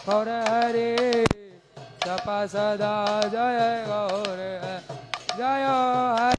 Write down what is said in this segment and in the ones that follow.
गौर हरे सप सदा जय गौर जय हरे।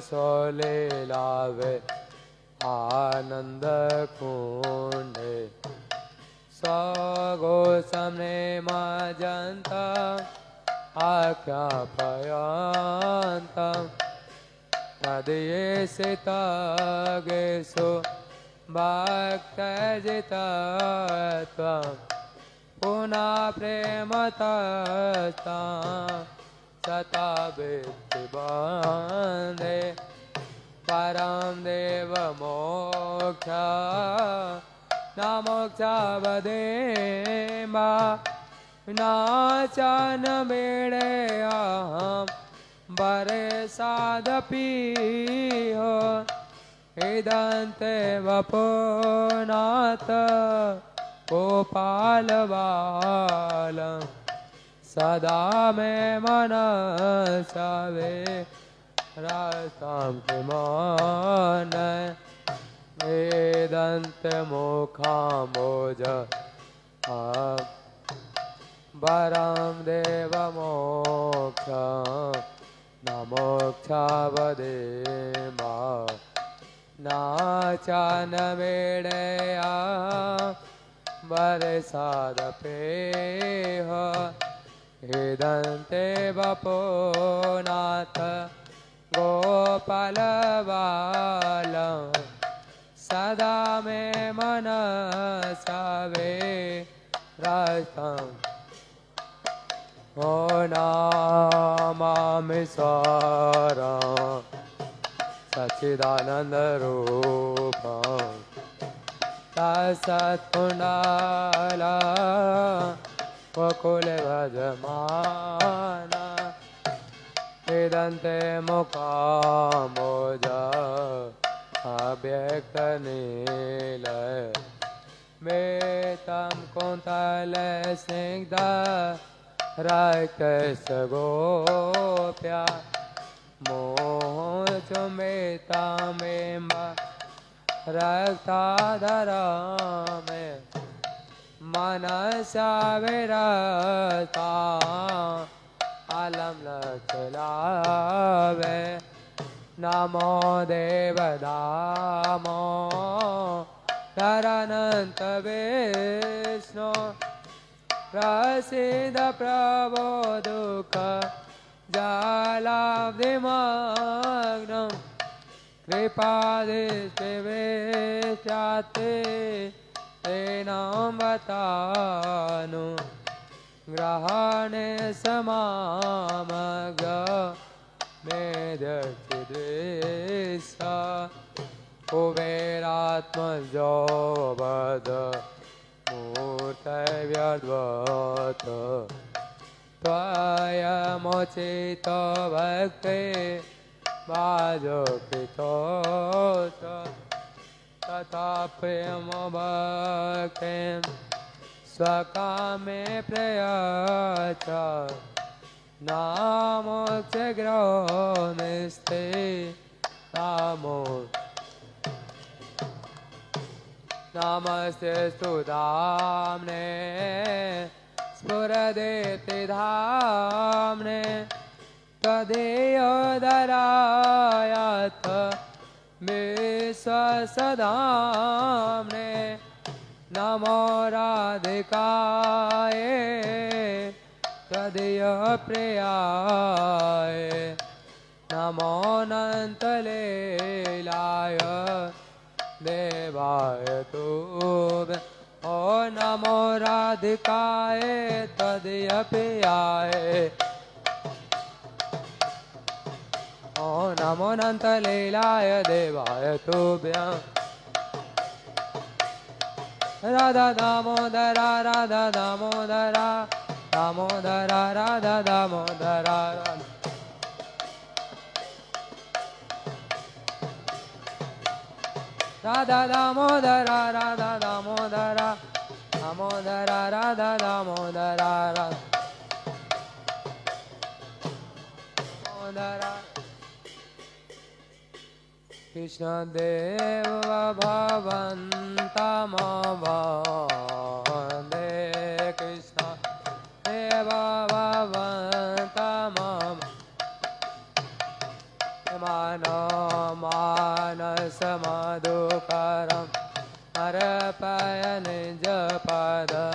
सोले लावे आनंद कुंडे सगो सामने मजंता आख्या पयंता नदिये सितागेसु भक्त जितत्वा पुनः प्रेमतस्ता सता वित्ति बंधे परम देव मोक्ष न मोक्ष वदेमा नाचन मेड़े अहम बरे सादपी हो इदंते वपुनाथ गोपाल बालम सदा में मनसावे रास्ताम के मान वेदंत मुखाम्बोज वरम देव मोक्ष न मोक्ष वदेमा नाचन मेड़या बरसादपे हो हिदंते वपुनाथ गोपाल बालम सदा में मनसावे रास्तम ओ नामामि स्वरं सच्चिदानंद रूपं तत्सत्कुंडला वकुल भजमाना वेदन्ते मुखाम्बोज अव्यक्त नीलय वेतं कुन्तल स्निग्ध रक्तस्य गोप्या मोहचुम्बिताम्बिम्ब रक्ताधरा मे मनसा विरता अलम लक्षलावे नमो देवदामो धरानंत विष्णु प्रसिद्ध प्रभो दुःख जालाब्धिमग्नं कृपादिष्टिवेष्टाते तेनां बतानु ग्रहणे समामग मेदचिदृशा कुबेरात्मजो वद मूर्तव्यद्वत् त्वयमुचितो भक्ते वाजोकृतो तथा प्रेम भक्तिं स्वकामे प्रयच्छ नामोक्षग्रहनिस्ते नामो नमस्ते स्तुताम्ने स्फुरदेति धाम्ने तदेयोदरायाथ विश्वसदाम्ने नमो राधिकाय तदीयप्रियाय नमो अनन्तलीलाय देवाय तुभ्य ओ नमो राधिकाय तदीयप्रियाय ओ नमो अनन्तलीलाय देवाय तुभ्यं Radha Damodara Radha Damodara Damodara Radha Damodara Radha Damodara Radha Damodara Damodara Radha Damodara Radha Damodara Krishna Deva Bhavantam Vande Krishna Deva Bhavantam Mano Manasa Madhukaram Arapaya Nijapada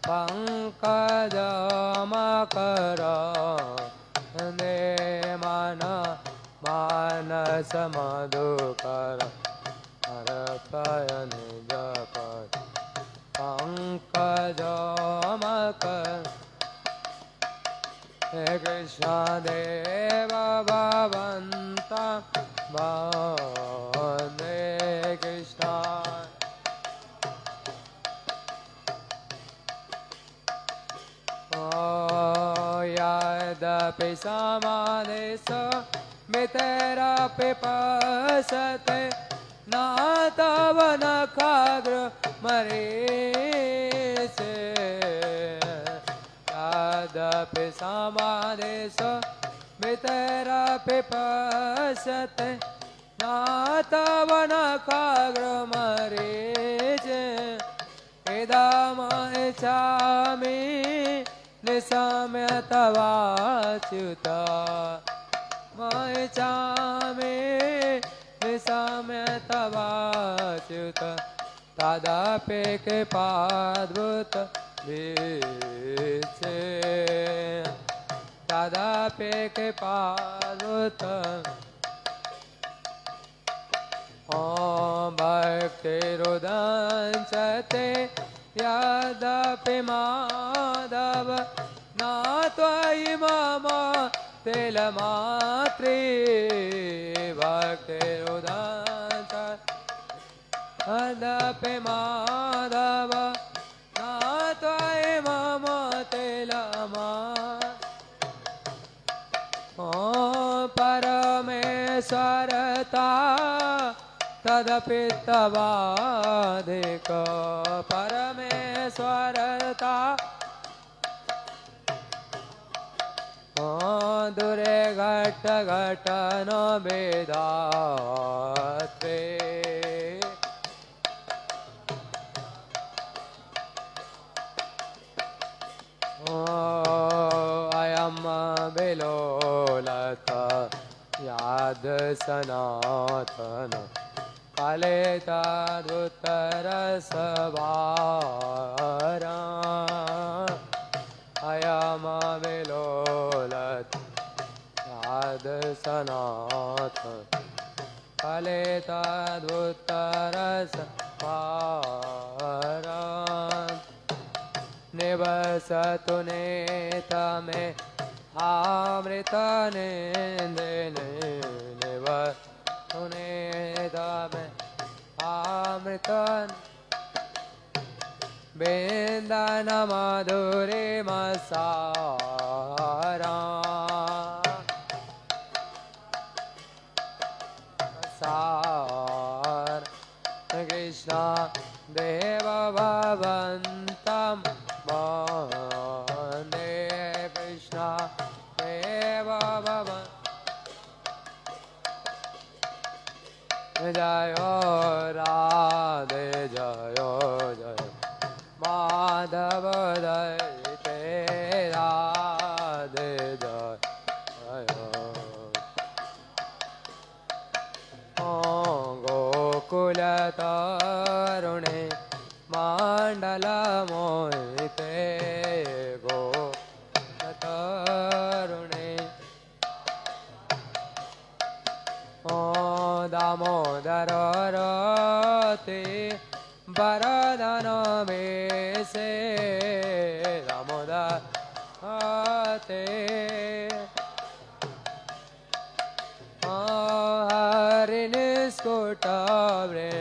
Pankajamakaram Mana Manasa Madhukaram Arapaya Nijapada Pankajamakaram He Krishna Deva Bhavanta Vande Krishna Yadapi Samadesa Miterapi Pasate Natavana Kagra Marise Yadapi Samadesa Miterapi Pasate Natavana Kagra Marise Edama Echami Nisamyatavachuta Maichame Nisamyatavachuta Tadapeke Padvuta Viche Tadapeke Padvuta Om Bhakti Rudanchate Yadapi Madhava Natvayi Mama Telamatri Bhakti Rudanchate Yadapi Madhava Natvayi Mama Telamatri Om Parameswarata Tadapi Tavadhika Parameswarata Dure Gata Gata No Vedate Ayam Vilolata Yad Sanatana Kaleta Dhuttarasavara Ayama Vilolat Yad Sanatha Kaleta Dhuttarasavara Nivasatu Netame Amrita Nindene Nivasatu Netame Amritan Bindana Madhuri Masara Masar Krishna Deva Bhavantam Vande Krishna Deva Bhavantam Jayo Radhe Jayo Jayo Madhava Daite Radhe Jayo Gokula Tarune Mandala Moite Gokula Tarune Damodararate Varadana Vese Damodarate Hariniscotabre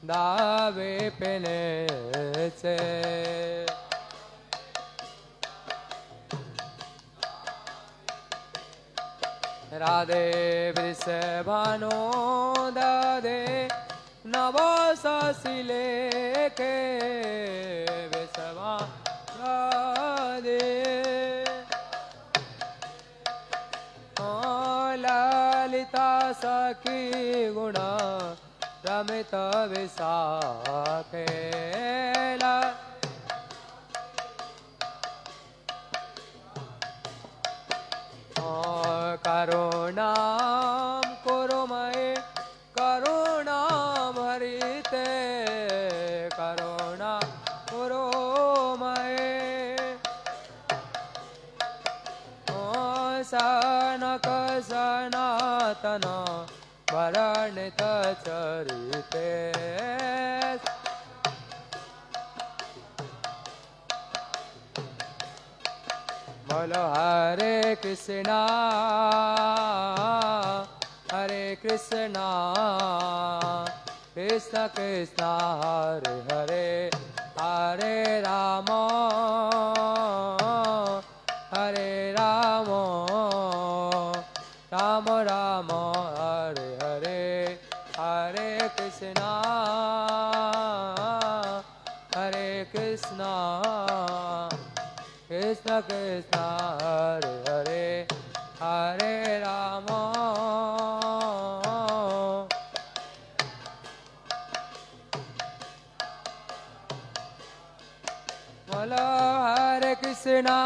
Dave Penece Radhe Vrisabhano Dade नवो ससिले के विषमा दे ललिता सखी गुणा रमित विशाखे करुणाम कुरु मये करुणाम हरिते करुणा कुरु मये सनक सनातन वर्णित चरिते बोलो हरे कृष्णा कृष्ण कृष्ण हरे हरे हरे राम राम राम हरे हरे हरे कृष्णा कृष्ण कृष्ण हरे हरे हरे राम बोलो हरे कृष्ण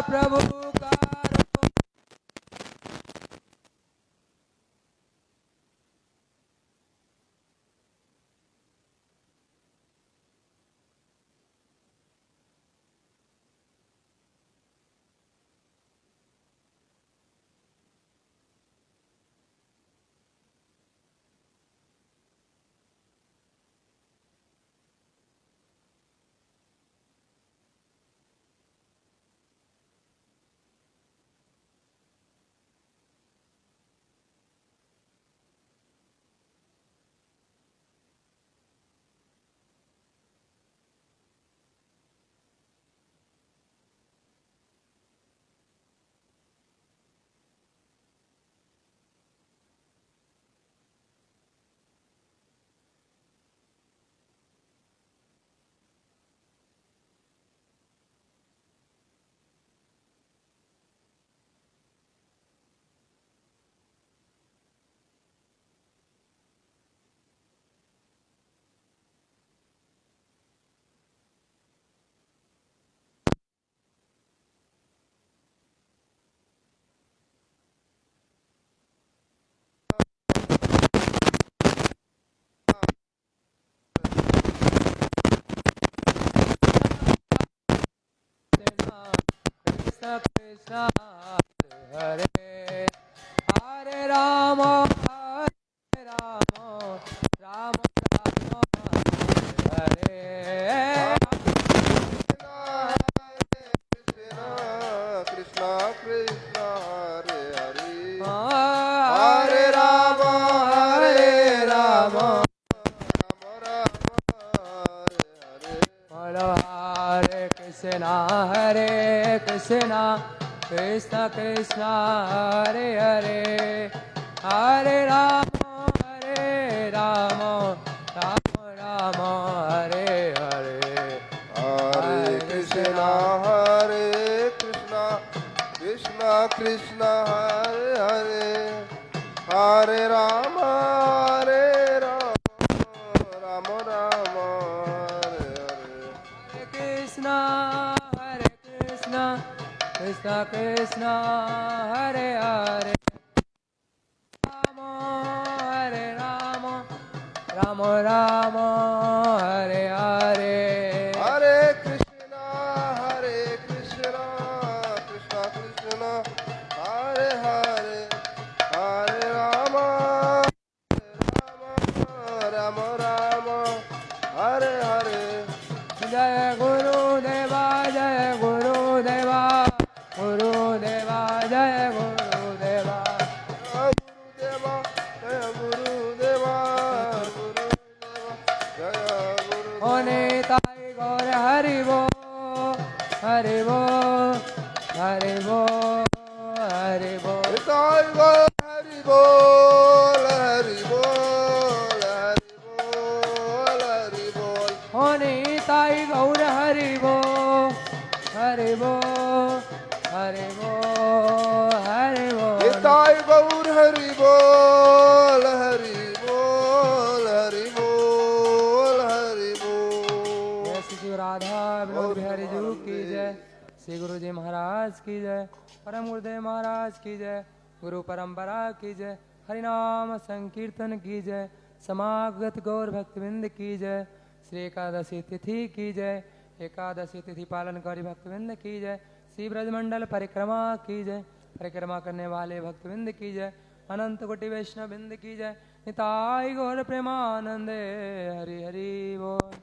प्रभु करो। कृष्ण कृष्ण हरे हरे, हरे राम राम राम हरे हरे। कृष्णा कृष्णा हरे हरे हरे राम हरे राम राम राम हरे बोलो हरे कृष्णा कृष्ण कृष्ण हरे हरे, हरे राम राम राम हरे हरे। हरे कृष्णा कृष्णा कृष्णा हरे हरे हरे राम राम राम हरे हरे हरे कृष्णा कृष्ण कृष्ण हरे हरे, राम हरे राम राम हरे हरे। हरे कृष्णा कृष्णा कृष्णा हरे हरे हरे राम राम राम हरे हरे जय गुरुदेवा जय गुरुदेवा, गुरुदेवा जय गुरुदेवा। गुरुदेवा जय गुरुदेवा जय गुरुदेवा होने ताई गौर हरि वो हरि वो हरि वो हरि वो। निताई गौर हरि बोल हरि बोल हरि बोल हरि बोल होने ताई गौर हरि वो हरि वो हरि वो हरि वो। निताई गौर हरि बोल हरि बोल हरि बोल हरि बोल जय श्री शिव राधा विनोद बिहारी जी की जय, श्री गुरु जी महाराज की जय, परम गुरुदेव महाराज की जय, गुरु परंपरा की जय, हरिनाम संकीर्तन की जय, समागत गौर भक्तविंद की जय, श्री एकादशी तिथि की जय, एकादशी तिथि पालनकारी भक्तविंद की जय, श्री ब्रजमंडल परिक्रमा की जय, परिक्रमा करने वाले भक्तविंद की जय, अनंत कोटि वैष्णव बिंद की जय, निताई गौर प्रेमानंदे हरि हरि बोल।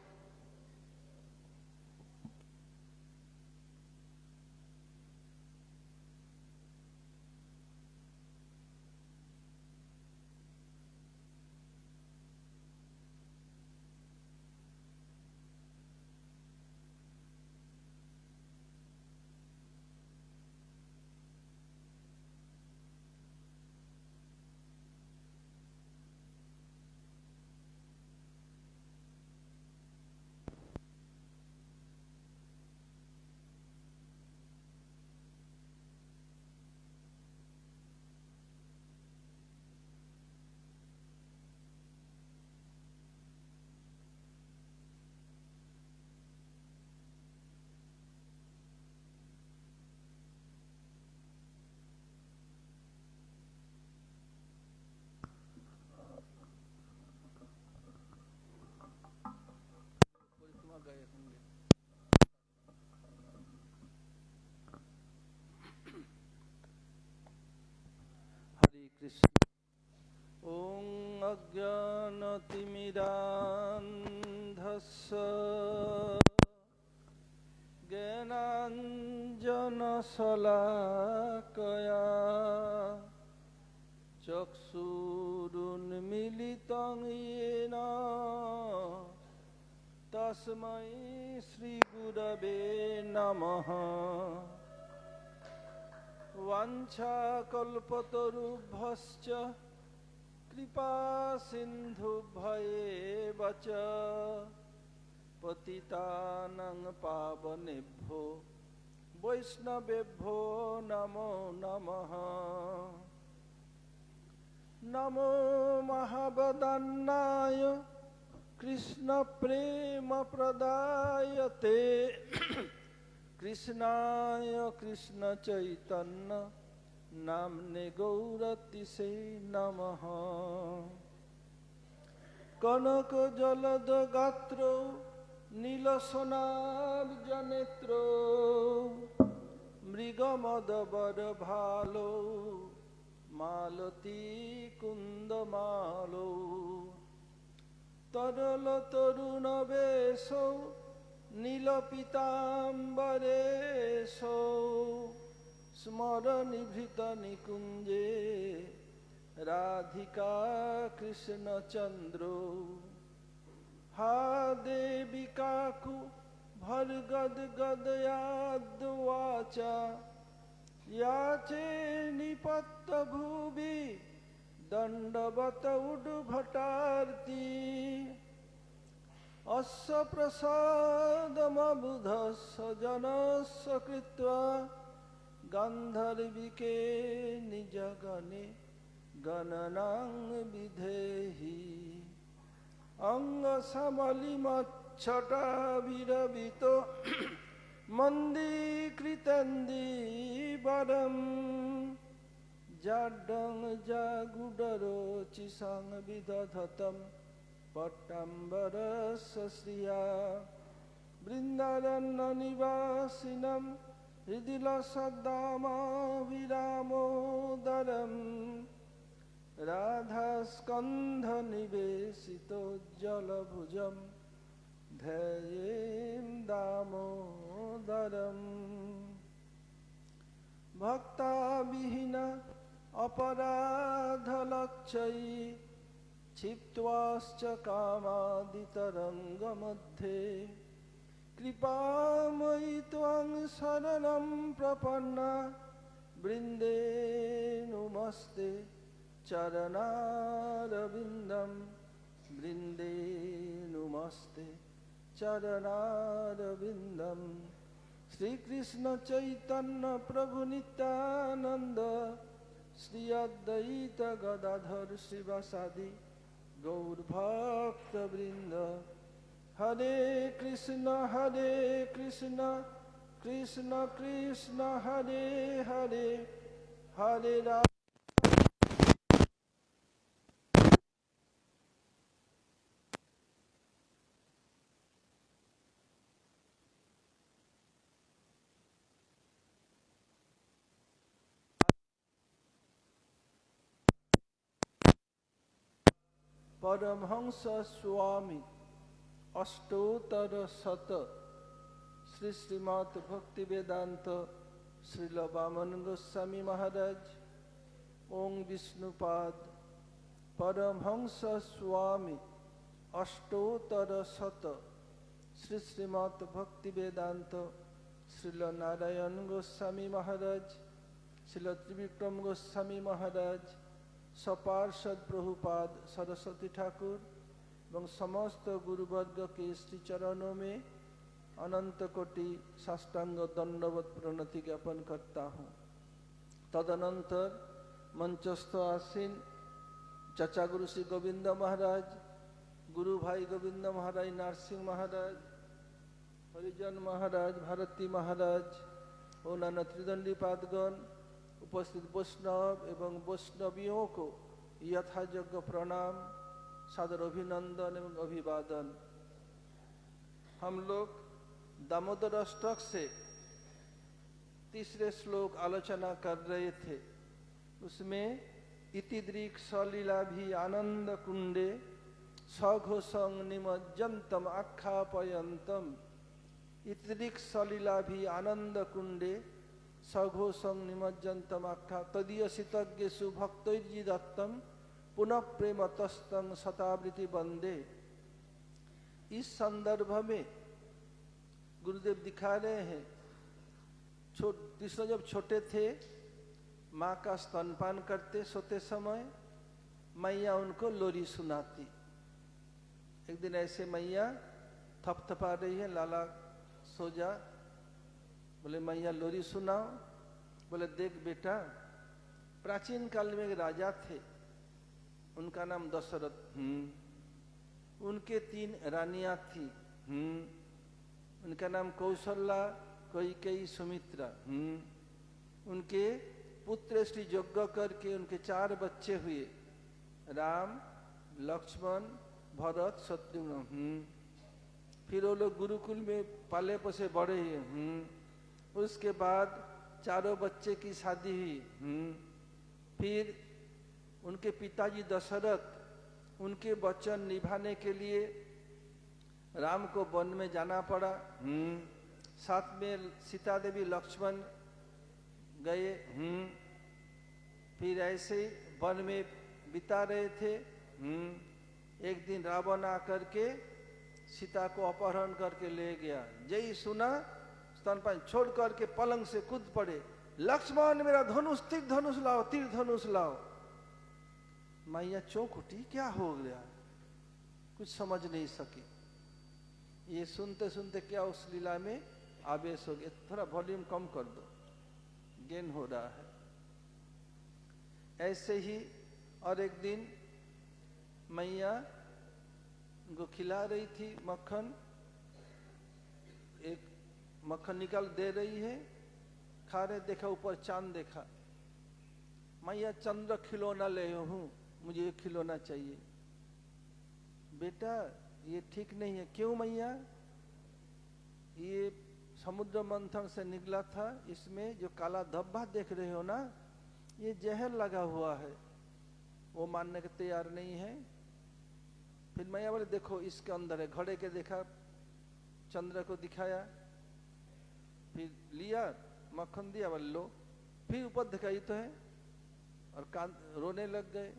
कृष्ण। ॐ अज्ञानतिमिरान्धस्य ज्ञानाञ्जनशलाकया चक्षुरुन्मीलितं येन तस्मै श्रीगुरवे नमः। वाञ्छाकल्पतरुभ्यश्च कृपासिन्धुभ्येव च पतितानां पावनेभ्यो वैष्णवेभ्यो नमो नमः। नमो महावदन्नाय कृष्णप्रेमप्रदायते कृष्णाय कृष्णचैतन्य नाम्ने गौरतिसे नमः। कनकजलदगात्रो नीलसनाब्जनेत्रो मृगमदवरभालो मालती कुन्दमालो तरलतरुणवेशो नीलपीताम्बरेशो स्मरनिभृतनिकुञ्जे राधिका कृष्णचन्द्रो। हा देवी काकु भर्गद्गदयाद्वाचा याचे निपत्तभुवि दण्डवत उड्भटार्ति अस्य प्रसादमबुधस्य जनस्य कृत्वा गान्धर्विके निजगणे गणनां विधेहि। अंगसमलिमच्छटाभिरवितो मन्दीकृतन्दीवरं जाड्डं जागुडरोचिषं विदधतं पट्टाम्बरस्य श्रिया। वृन्दारण्यनिवासिनं हृदि लसद्दामाभिरामोदरं राधास्कन्धनिवेशितोज्ज्वलभुजं ध्येयें दामोदरम्। भक्ताविहीन अपराधलक्षयी क्षिप्त्वाश्च कामादितरङ्गमध्ये कृपामयि त्वं शरणं प्रपन्ना वृन्दे नुमस्ते चरणारविन्दं वृन्दे नुमस्ते चरणारविन्दं। श्री कृष्ण चैतन्य प्रभु नित्यानंद श्री अद्वैत गदाधर शिवासादि गौर भक्त वृंद। हरे कृष्ण कृष्ण कृष्ण हरे हरे हरे राम। परमहंस स्वामी अष्टोत्तर शत श्री श्रीमद् भक्ति वेदांत श्रील वामन गोस्वामी महाराज। ओम विष्णुपाद परमहंस स्वामी अष्टोत्तर शत श्री श्रीमद् भक्ति वेदांत श्रील नारायण गोस्वामी महाराज, श्रील त्रिविक्रम गोस्वामी महाराज, सपार्षद प्रभुपाद सरस्वती ठाकुर एवं समस्त गुरुवर्ग के श्री चरणों में अनंत कोटि साष्टांग दंडवत प्रणति ज्ञापन करता हूँ। तदनंतर मंचस्थ आसीन चचा गुरु श्री गोविंद महाराज, गुरु भाई गोविंद महाराज, नरसिंह महाराज, हरिजन महाराज, भारती महाराज और नाना त्रिदंडी पादगण, उपस्थित वैष्णव एवं वैष्णवियों को यथायोग्य प्रणाम, सादर अभिनंदन एवं अभिवादन। हम लोग दामोदर अष्टक से तीसरे श्लोक आलोचना कर रहे थे। उसमें इतिदृक् सलीलाभि आनंद कुंडे सघोषं निमज्जन्तम आख्यापयन्तम। इतिदृक् सलीलाभि आनंद कुंडे सघोषं निमज्जन्तम आख्या तदीयसितज्ञेषु भक्तैर्जिदत्तम पुनः प्रेमतस्तं शतावृत्ति वंदे। इस संदर्भ में गुरुदेव दिखा रहे हैं, कृष्ण जब छोटे थे माँ का स्तनपान करते सोते समय, मैया उनको लोरी सुनाती। एक दिन ऐसे मैया थपथपा रही है, लाला सो जा, बोले मैया लोरी सुनाओ। बोले देख बेटा, प्राचीन काल में एक राजा थे, उनका नाम दशरथ, उनके 3 रानियां थी, उनका नाम कौशल्या, कैकेयी, सुमित्रा। उनके पुत्र श्री यज्ञ करके उनके 4 बच्चे हुए, राम, लक्ष्मण, भरत, शत्रुघ्न। फिर वो लोग गुरुकुल में पाले पोसे बड़े हुए। उसके बाद 4 बच्चे की शादी हुई। फिर उनके पिताजी दशरथ उनके वचन निभाने के लिए राम को वन में जाना पड़ा। साथ में सीता देवी लक्ष्मण गए। फिर ऐसे वन में बिता रहे थे। एक दिन रावण आकर के सीता को अपहरण करके ले गया। जय सुना स्तनपान छोड़ करके पलंग से कूद पड़े, लक्ष्मण मेरा धनुष, तीर धनुष लाओ, तीर धनुष लाओ। मैया चौंक उठी, क्या हो गया, कुछ समझ नहीं सकी। ये सुनते सुनते क्या उस लीला में आवेश हो गया। थोड़ा वॉल्यूम कम कर दो, गेन हो रहा है। ऐसे ही और एक दिन मैया उनको खिला रही थी मक्खन, एक मक्खन निकाल दे रही है, खा रहे, देखा ऊपर चांद देखा। मैया चंद्र खिलौना ले हूं, मुझे ये खिलौना चाहिए। बेटा ये ठीक नहीं है। क्यों मैया? ये समुद्र मंथन से निकला था, इसमें जो काला धब्बा देख रहे हो ना, ये जहर लगा हुआ है। वो मानने के तैयार नहीं है। फिर मैया बोले देखो इसके अंदर है। घड़े के देखा, चंद्र को दिखाया, फिर लिया मक्खन दिया, बोले लो। फिर ऊपर देखा ये तो है, और कान रोने लग गए।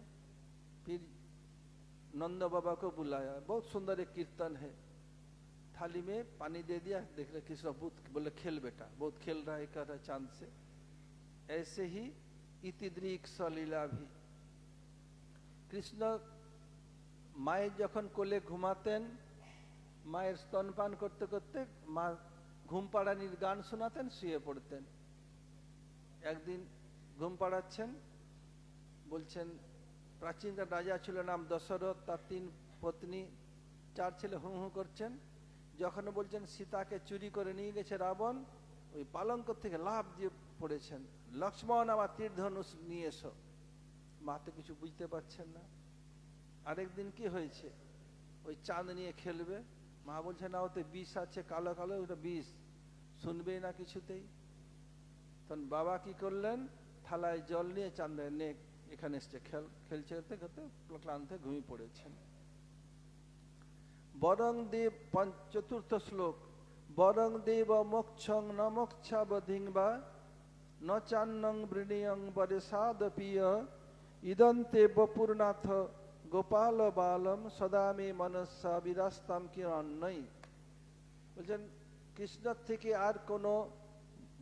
फिर नंद बाबा को बुलाया, बहुत सुंदर एक कीर्तन है। थाली में पानी दे दिया, देख रहे कृष्ण बहुत, बोले खेल बेटा, बहुत खेल रहा है, कर रहा है चांद से। ऐसे ही इतिदृक् सलीला भी कृष्ण माए যখন কোলে ঘুমাতেন, মায়ের স্তনপান করতে করতে মা ঘুম পাড়ানির গান শোনাতেন, শুয়ে পড়তেন। একদিন ঘুম পাড়াচ্ছেন, বলছেন প্রাচীনকার রাজা ছিল নাম দশরথ, তার 3 পত্নী 4 ছেলে হু হু করছেন। যখন বলছেন সীতাকে চুরি করে নিয়ে গেছে রাবণ, ওই পালঙ্ক থেকে লাফ দিয়ে পড়েছেন, লক্ষ্মণ আমার তীর ধনুষ নিয়ে এসো। মা তো কিছু বুঝতে পারছেন না। আরেকদিন কি হয়েছে, ওই চাঁদ নিয়ে খেলবে, মা বলছে না ওতে বিষ আছে, কালো কালো, ওটা বিষ, শুনবেই না কিছুতেই। তখন বাবা কি করলেন, থালায় জল নিয়ে চাঁদ নে এখানে এসছে, খেলছে খেলতে ক্লান্ত ঘুমিয়ে পড়েছেন। বরং দেব 4th শ্লোক, বরং দেব মোক্ষং ন মোক্ষাবধিংবা ন চান্নং বৃণীয়ং বরেসাদপিয় ইদন্তে বপুরনাথ গোপাল বালম সদা মে মনসা বিরাস্তাম কিরণই। বলছেন কৃষ্ণর থেকে আর কোনো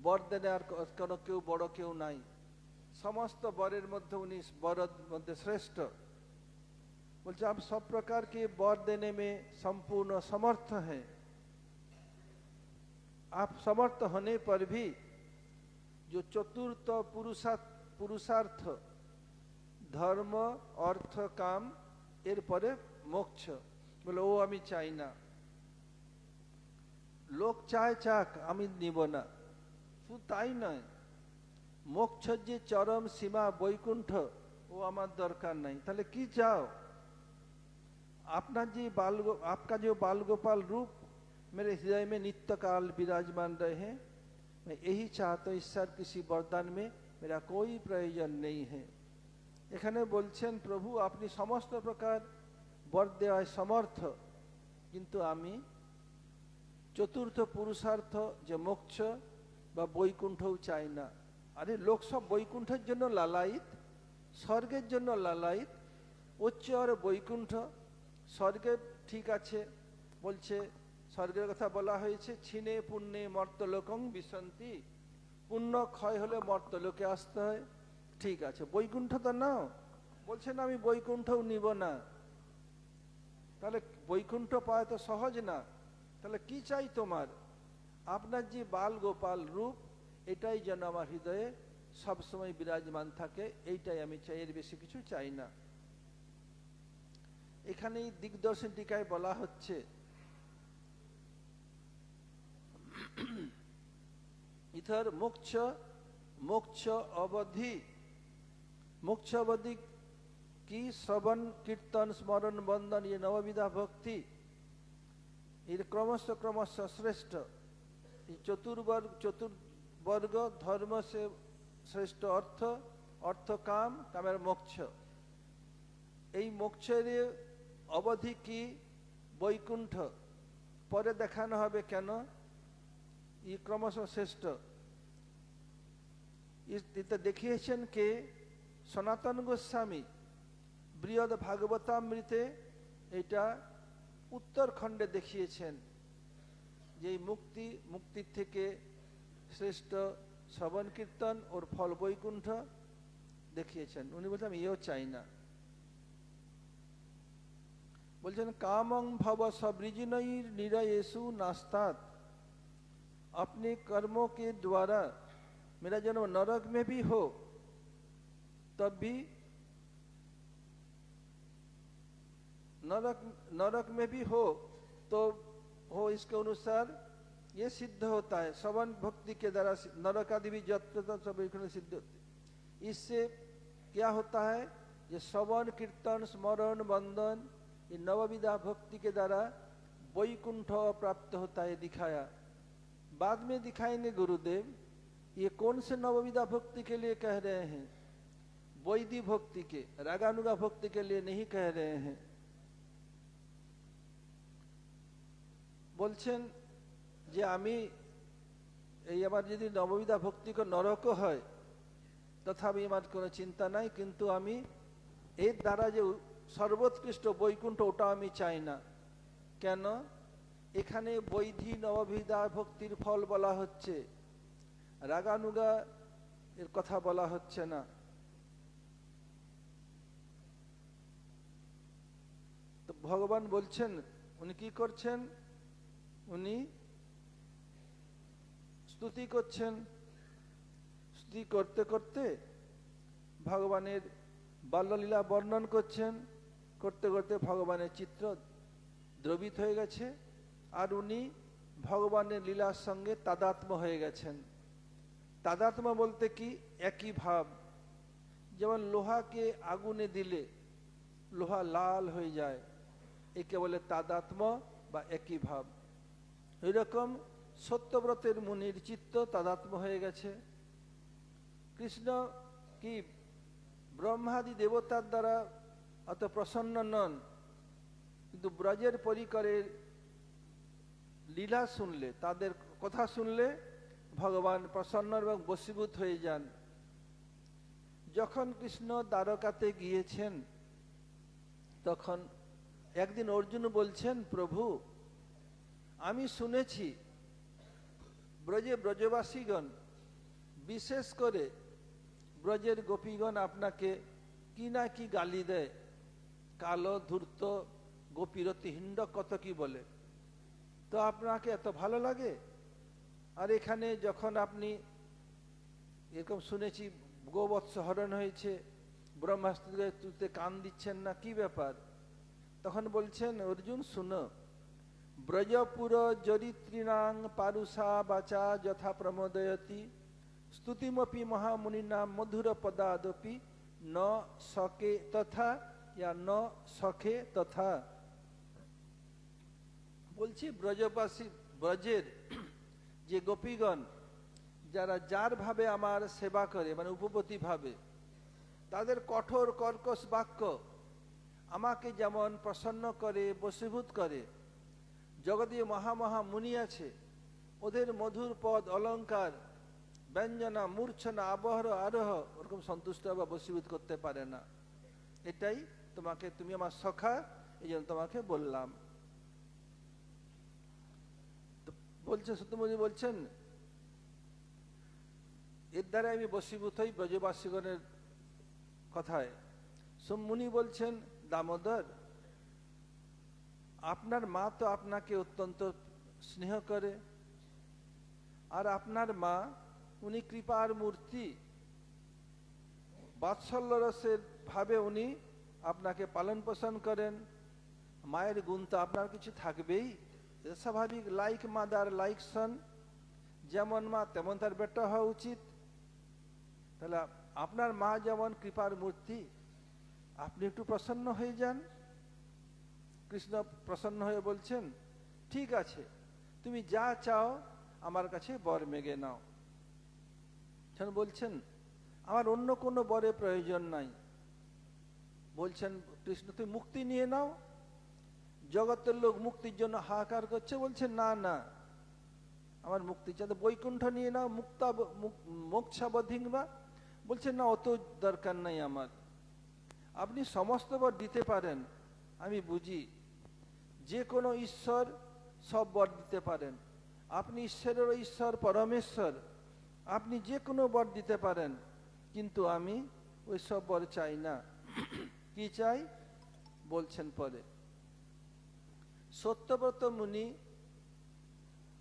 বর দেনে আর কোনো কেউ বড় কেউ নাই। समस्त बरेर मध्य उन्हीं बर मध्य श्रेष्ठ। बोलते आप सब प्रकार के बर देने में संपूर्ण समर्थ हैं। आप समर्थ होने पर भी जो चतुर्थ पुरुषार्थ धर्म अर्थ काम एर परे मोक्ष, बोले ओ आमी चाই না, लोक चाय चाक आमी निब ना। শুধু তাই নয়, मोक्ष जे चरम सीमा बैकुंठ वो आमार दरकार नहीं। ताहले की चाओ? आपका जो बाल गोपाल रूप मेरे हृदय में नित्य काल विराजमान रहे, मैं यही चाहता हूँ। ईश्वर किसी वरदान में मेरा कोई प्रयोजन नहीं है। এখানে বলছেন প্রভু আপনি সমস্ত প্রকার বর দেওয়ায় সমর্থ, কিন্তু আমি চতুর্থ পুরুষার্থ যে মোক্ষ বা বৈকুণ্ঠও চাই না। আরে লোক সব বৈকুণ্ঠের জন্য লালায়িত, স্বর্গের জন্য লালায়িত। উচ্চ আর বৈকুণ্ঠ, স্বর্গে ঠিক আছে, বলছে স্বর্গের কথা বলা হয়েছে ছিনে পুণ্যে মর্তলোকং বিশন্তি, পুণ্য ক্ষয় হলে মর্তলোকে আসতে হয়, ঠিক আছে। বৈকুণ্ঠ তো নাও, বলছে না আমি বৈকুণ্ঠও নিব না। তাহলে বৈকুণ্ঠ পাওয়া তো সহজ না, তাহলে কি চাই তোমার? আপনার যে বাল গোপাল রূপ, এটাই যেন আমার হৃদয়ে সবসময় বিরাজমান থাকে, এইটাই আমি চাই, এর বেশি কিছু চাই না। এখানেই দিগদর্শন টিকায় বলা হচ্ছে इधर मोक्ष मोक्ष अवधि, मोक्ष अवधि की श्रवण कीर्तन स्मरण बंदन ये नवविधा भक्ति, ये क्रमश श्रेष्ठ चतुर्वर्ग धर्म से श्रेष्ठ अर्थ, अर्थ काम कामेर मोक्ष, এই মোক্ষের অবধি কি বৈকুণ্ঠ পরে দেখানো হবে কেন? এই ক্রমশ শ্রেষ্ঠ এটা দেখিয়েছেন কে? সনাতন গোস্বামী বৃহৎ ভাগবতামৃতে এটা উত্তরখণ্ডে দেখিয়েছেন যে মুক্তির থেকে শ্রেষ্ঠ শ্রবণ কীর্তন ওর ফল বৈকুণ্ঠ দেখিয়েছেন। উনি বলছেন এও চাই না। बोलছেন कामं भव सब्रिजिनैर निरयेषु नास्तात्, अपने कर्मों के द्वारा मेरा जन्म नरक में भी हो तब भी नरक में भी हो तो हो, इसके अनुसार ये सिद्ध होता है। श्रवण भक्ति के द्वारा नरक आदि भी जब सब सिद्ध होते। इससे क्या होता है? ये श्रवण कीर्तन स्मरण बंदन ये नवविधा भक्ति के द्वारा वैकुंठ प्राप्त होता है, दिखाया। बाद में दिखाएंगे गुरुदेव ये कौन से नवविधा भक्ति के लिए कह रहे हैं, वैदिक भक्ति के, रागानुगा भक्ति के लिए नहीं कह रहे हैं। বলছেন যে আমি এই আমার যদি নববিধা ভক্তি কো নরক হয় তথাপি আমার কোনো চিন্তা নাই, কিন্তু আমি এর দ্বারা যে সর্বোৎকৃষ্ট বৈকুণ্ঠ ওটা আমি চাই না। কেন? এখানে বৈধি নববিধা ভক্তির ফল বলা হচ্ছে, রাগানুগা এর কথা বলা হচ্ছে না। তো ভগবান বলছেন উনি কি করছেন? উনি স্তুতি করছেন। স্তুতি করতে করতে ভগবানের বাল্যলীলা বর্ণন করছেন। করতে করতে ভগবানের চিত্র দ্রবিত হয়ে গেছে, আর উনি ভগবানের লীলার সঙ্গে তাদাত্ম্য হয়ে গেছেন। তাদাত্ম্য বলতে কি? একই ভাব। যেমন লোহাকে আগুনে দিলে লোহা লাল হয়ে যায়, একে বলে তাদাত্ম্য বা একই ভাব। এরকম সত্যব্রতের মুনির চিত্ত তাদাত্ম্য হয়ে গেছে। কৃষ্ণ কি ব্রহ্মাদি দেবতার দ্বারা অত প্রসন্ন নন, কিন্তু ব্রজের পরিকরের লীলা শুনলে, তাদের কথা শুনলে ভগবান প্রসন্ন এবং বশীভূত হয়ে যান। যখন কৃষ্ণ দ্বারকাতে গিয়েছেন তখন একদিন অর্জুন বলছেন, প্রভু আমি শুনেছি ব্রজবাসীগণ, বিশেষ করে ব্রজের গোপীগণ আপনাকে কি না কি গালি দেয়, কালো ধূর্ত গোপীরতি হিন্ড কত কি বলে, তো আপনাকে এত ভালো লাগে? আর এখানে যখন আপনি এরকম শুনেছি গোবৎস হরণ হয়েছে, ব্রহ্মাস্ত্রের তুলতে কান দিচ্ছেন না, কি ব্যাপার? তখন বলছেন অর্জুন শুনো, ব্রজপুর চরিত্রীণাং পারুষা বাচা যথা প্রমোদয়তি স্তুতিমপি মহামুনিনাম মধুর পদাদপি ন সকে তথা या न सखे तथा। বলছি ব্রজবাসী ব্রজের যে গোপীগণ যারা যার ভাবে আমার সেবা করে, মানে উপপতি ভাবে, তাদের কঠোর কর্কশ বাক্য আমাকে যেমন প্রসন্ন করে, বশীভূত করে, জগদীয় মহা মুনি আছে, ওদের মধুর পদ অলঙ্কার ব্যঞ্জনা মূর্ছনা আবহ আরোহ ওরকম সন্তুষ্ট বা বশীভূত করতে পারে না। এটাই তোমাকে, তুমি আমার সখা, এই জন্য তোমাকে বললাম। বলছে সত্যমুনি বলছেন, এর দ্বারা আমি বশীভূত হই ব্রজবাসীগণের কথায়। মুনি বলছেন, দামোদর, আপনার মা তো আপনাকে অত্যন্ত স্নেহ করে, আর আপনার মা উনি কৃপার মূর্তি, বাৎসল্য রসের ভাবে উনি আপনাকে পালন পোষণ করেন। মায়ের গুণ তো আপনার কিছু থাকবেই, স্বাভাবিক, লাইক মাদার লাইক সন, যেমন মা তেমন তার বেটা হওয়া উচিত। তাহলে আপনার মা যেমন কৃপার মূর্তি, আপনি একটু প্রসন্ন হয়ে যান। কৃষ্ণ প্রসন্ন হয়ে বলছেন, ঠিক আছে, তুমি যা চাও আমার কাছে বর মেগে নাও। বলছেন, আমার অন্য কোনো বরের প্রয়োজন নাই। বলছেন কৃষ্ণ, তুমি মুক্তি নিয়ে নাও। জগতের লোক মুক্তির জন্য হাহাকার করছে, বলছেন না না, আমার মুক্তি চাই, বৈকুণ্ঠ নিয়ে নাও, মোক্ষাবধিংবা। বলছেন না, অত দরকার নাই আমার। আপনি সমস্ত বর দিতে পারেন, আমি বুঝি, যে কোনো ঈশ্বর সব বর দিতে পারেন। আপনি ঈশ্বরের ঈশ্বর, পরমেশ্বর, আপনি যে কোনো বর দিতে পারেন, কিন্তু আমি ওই সব বর চাই না। কি চাই বলছেন পরে। सत्यव्रत मुनि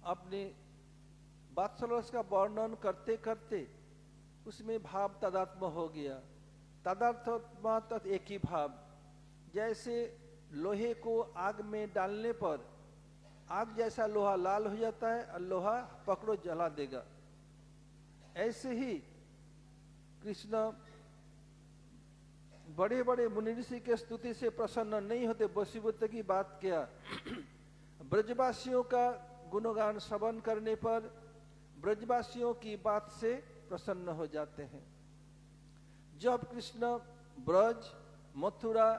अपने वात्सल्य रस का वर्णन करते करते उसमें भाव तदात्म हो गया। तदात्मा तत् एक ही भाव, जैसे लोहे को आग में डालने पर आग जैसा लोहा लाल हो जाता है और लोहा पकड़ो जला देगा, ऐसे ही कृष्ण बड़े बड़े मुनि ऋषि के स्तुति से प्रसन्न नहीं होते। वशीभूत की बात किया, ब्रजवासियों का गुणगान श्रवण करने पर ब्रजवासियों की बात से प्रसन्न हो जाते हैं। जब कृष्ण ब्रज मथुरा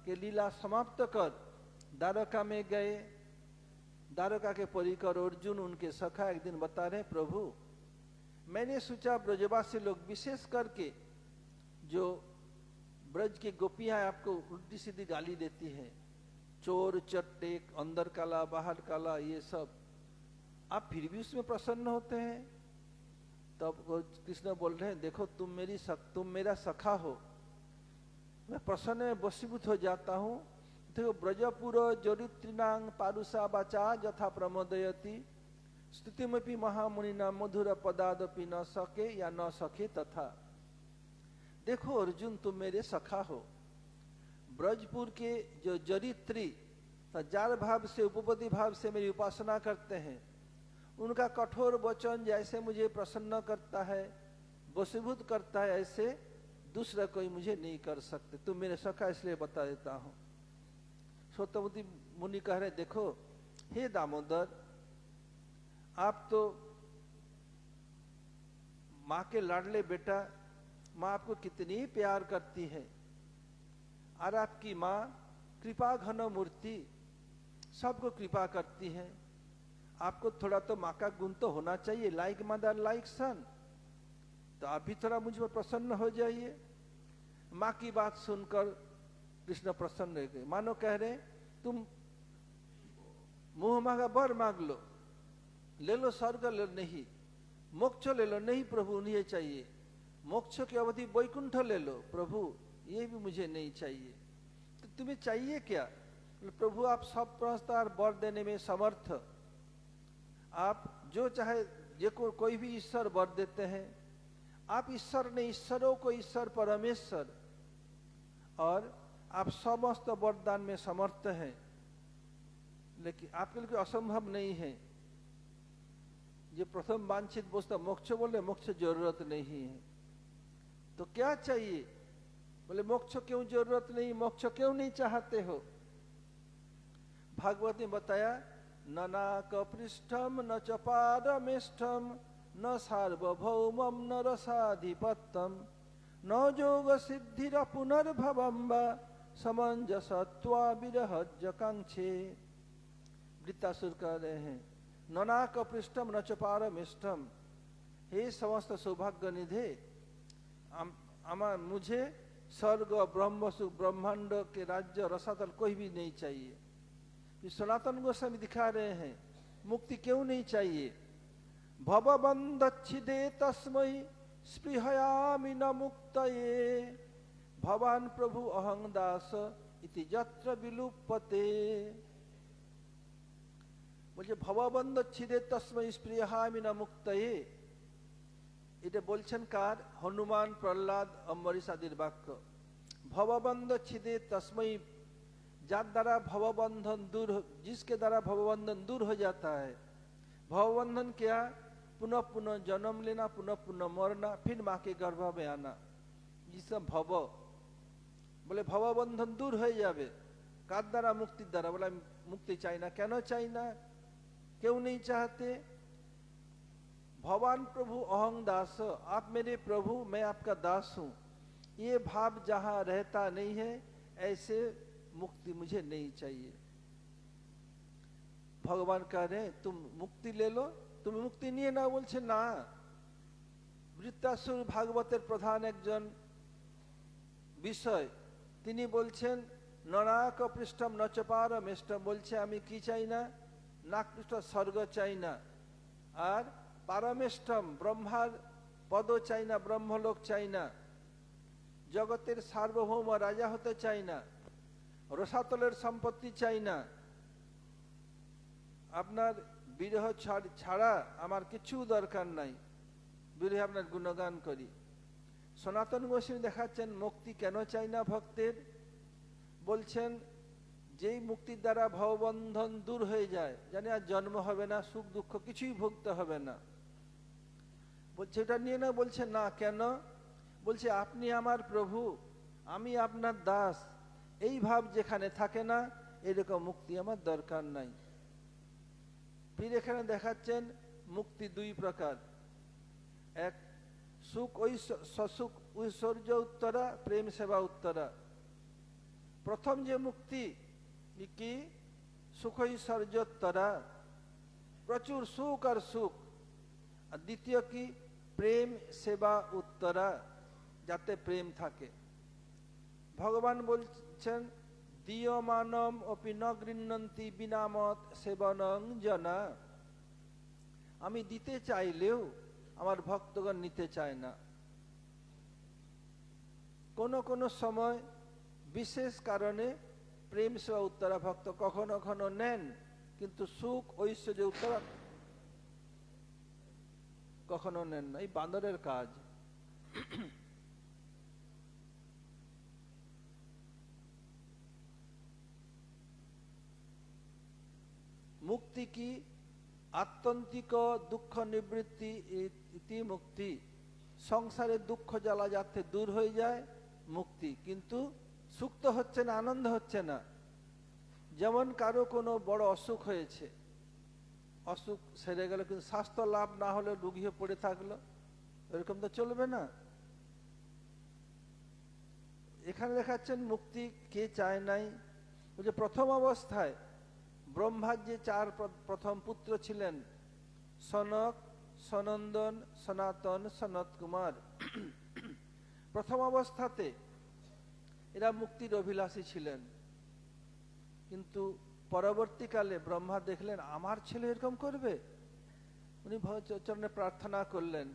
के लीला समाप्त कर द्वारका में गए, द्वारका के परिकर अर्जुन उनके सखा एक दिन बता रहे, प्रभु मैंने सोचा ब्रजवासी लोग विशेष करके जो ब्रज की गोपियां आपको उल्टी सीधी गाली देती हैं, चोर चट्टे, अंदर काला बाहर काला, ये सब, आप फिर भी उसमें प्रसन्न होते हैं। तब कृष्ण बोल रहे हैं, देखो तुम मेरा सखा हो, मैं प्रसन्न में वशीभूत हो जाता हूँ। देखो ब्रजपुर चरित्रिणां पारुषा वाचा यथा प्रमोदयति स्तुतिमपि महामुनिना मधुर पदादपि न सके या न सके तथा। देखो अर्जुन, तुम मेरे सखा हो। ब्रजपुर के जो जरित्री जार भाव से उपपति भाव से मेरी उपासना करते हैं, उनका कठोर वचन जैसे मुझे प्रसन्न करता है, वशीभूत करता है, ऐसे दूसरा कोई मुझे नहीं कर सकते। तुम मेरे सखा इसलिए बता देता हूं। सत्यवती मुनि कह रहे, देखो हे दामोदर, आप तो माँ के लाडले बेटा, माँ आपको कितनी प्यार करती है, और आपकी माँ कृपा घन मूर्ति, सबको कृपा करती है। आपको थोड़ा तो माँ का गुण तो होना चाहिए, लाइक मदर लाइक सन। तो आप भी थोड़ा मुझ पर प्रसन्न हो जाइए। माँ की बात सुनकर कृष्ण प्रसन्न रह गए। मानो कह रहे, तुम मुंह मांगा बर मांग लो, ले लो स्वर्ग, ले लो, नहीं मोक्ष ले लो, नहीं प्रभु नहीं चाहिए। मोक्ष की अवधि वैकुंठ ले लो, प्रभु ये भी मुझे नहीं चाहिए। तो तुम्हें चाहिए क्या? प्रभु आप सब प्रस्तार वर देने में समर्थ, आप जो चाहे, जो कोई भी ईश्वर वर देते हैं। आप ईश्वर ने ईश्वरों को ईश्वर परमेश्वर, और आप समस्त वरदान में समर्थ हैं, लेकिन आपके लिए असंभव नहीं है। जो प्रथम वांछित वस्तु मोक्ष बोले, मोक्ष जरूरत नहीं है। तो क्या चाहिए? बोले मोक्ष क्यों जरूरत नहीं, मोक्ष क्यों नहीं चाहते हो? भागवत ने बताया, न नाक पृष्ठम न च पारमेष्ठम न सार्वभौमम न रसाधिपत्यम न जोग सिद्धिर पुनर्भवम्बा समंजसत्वा विरहज्जकांक्षे। वृत्तासुर कह रहे हैं, ननाक पृष्ठम न च पारमिष्टम, हे समस्त सौभाग्य निधे, मुझे स्वर्ग ब्रह्म सुख ब्रह्मांड के राज्य रसातल कोई भी नहीं चाहिए। फिर सनातन गोस्वामी दिखा रहे हैं मुक्ति क्यों नहीं चाहिए। भवबंधच्छिदे तस्मै स्पृहयामि न मुक्तये, भवान प्रभु अहं दास इति यत्र विलुप्यते। বলছে ভববন্ধচ্ছিদে তস্मै স্পৃহামি ন মুক্তয়ে, এটা বলছেন কার? হনুমান, প্রহ্লাদ, অম্বরীশ আদির বাক্য। ভববন্ধচ্ছিদে तस्मै, जार द्वारा भवबंधन दूर, जिसके द्वारा भवबंधन दूर हो जाता है। भवबंधन क्या? पुनः पुनः जन्म लेना, पुनः पुनः मरना, फिर माँ के गर्भ में आना, जिससे भव। बोले भवबंधन दूर हो जावे कार द्वारा? मुक्ति द्वारा। बोला मुक्ति चाहिए ना। क्यों चाहिए ना? क्यों नहीं चाहते? भगवान प्रभु अहं दास, आप मेरे प्रभु, मैं आपका दास हूं, ये भाव जहां रहता नहीं है, ऐसे मुक्ति मुझे नहीं चाहिए। भगवान कह रहे हैं तुम मुक्ति ले लो, तुम मुक्ति नहीं है ना? बोलছে না। বৃত্তাসুর ভাগবতের প্রধান একজন বিষয়, তিনি বলছেন ননাক পৃষ্ঠম নচপার মেষ্টম, বলছে আমি কি চাই না? নাক পৃষ্ঠ স্বর্গ চাই না, আর পারমেষ্টম ব্রহ্মার পদ চাই না, ব্রহ্মলোক চাই না, জগতের সার্বভৌম রাজা হতে চাই না, রসাতলের সম্পত্তি চাই না, আপনার বিরহ ছাড়া আমার কিছু দরকার নাই, বিরহে আপনার গুণগান করি। সনাতন গোস্বামী দেখাচ্ছেন মুক্তি কেন চাই না ভক্তের। বলছেন যেই মুক্তির দ্বারা ভববন্ধন দূর হয়ে যায়, জানি আর জন্ম হবে না, সুখ দুঃখ কিছুই ভুগতে হবে না, বলছে এটা নিয়ে না। বলছে না। কেন? বলছে আপনি আমার প্রভু, আমি আপনার দাস, এই ভাব যেখানে থাকে না, এরকম মুক্তি আমার দরকার নাই। फिर এখানে দেখাচ্ছেন মুক্তি দুই প্রকার, এক সুখ সুখ ঐশ্বর্য উত্তরা, প্রেম সেবা উত্তরা। প্রথম যে মুক্তি কি? সুখ ঐশ্বর্যোত্তরা, প্রচুর সুখ আর সুখ। আর দ্বিতীয় কি? প্রেম সেবা উত্তরা, যাতে প্রেম থাকে। ভগবান বলছেন দীয়মানম অপি ন গৃহ্ণন্তি বিনামত সেবনং জনা, আমি দিতে চাইলেও আমার ভক্তগণ নিতে চায় না। কোন কোন সময় বিশেষ কারণে প্রেম সেবা উত্তরা ভক্ত কখনো কখনো নেন, কিন্তু সুখ ঐশ্বর্য উত্তরা কখনো নেন না। এই বান্দরের কাজ। মুক্তি কি? আত্যন্তিক দুঃখ নিবৃত্তি ইতি মুক্তি, সংসারের দুঃখ জ্বালা যাতে দূর হয়ে যায় মুক্তি। কিন্তু সুখ তো হচ্ছে না, আনন্দ হচ্ছে না। যেমন কারো কোনো বড় অসুখ হয়েছে, অসুখ সেরে গেল, কিন্তু স্বাস্থ্য লাভ না হলে রোগী হয়ে পড়ে থাকলো, এরকম তো চলবে না। এখানে দেখাচ্ছেন মুক্তি কে চায় নাই। বলছে প্রথম অবস্থায় ব্রহ্মার যে চার প্রথম পুত্র ছিলেন, সনক, সনন্দন, সনাতন, সনত কুমার, প্রথম অবস্থাতে এরা মুক্তির অভিলাষী ছিলেন। কিন্তু পরবর্তীকালে ব্রহ্মা দেখলেন আমার ছেলে এরকম করবে, উনি চরণে প্রার্থনা করলেন।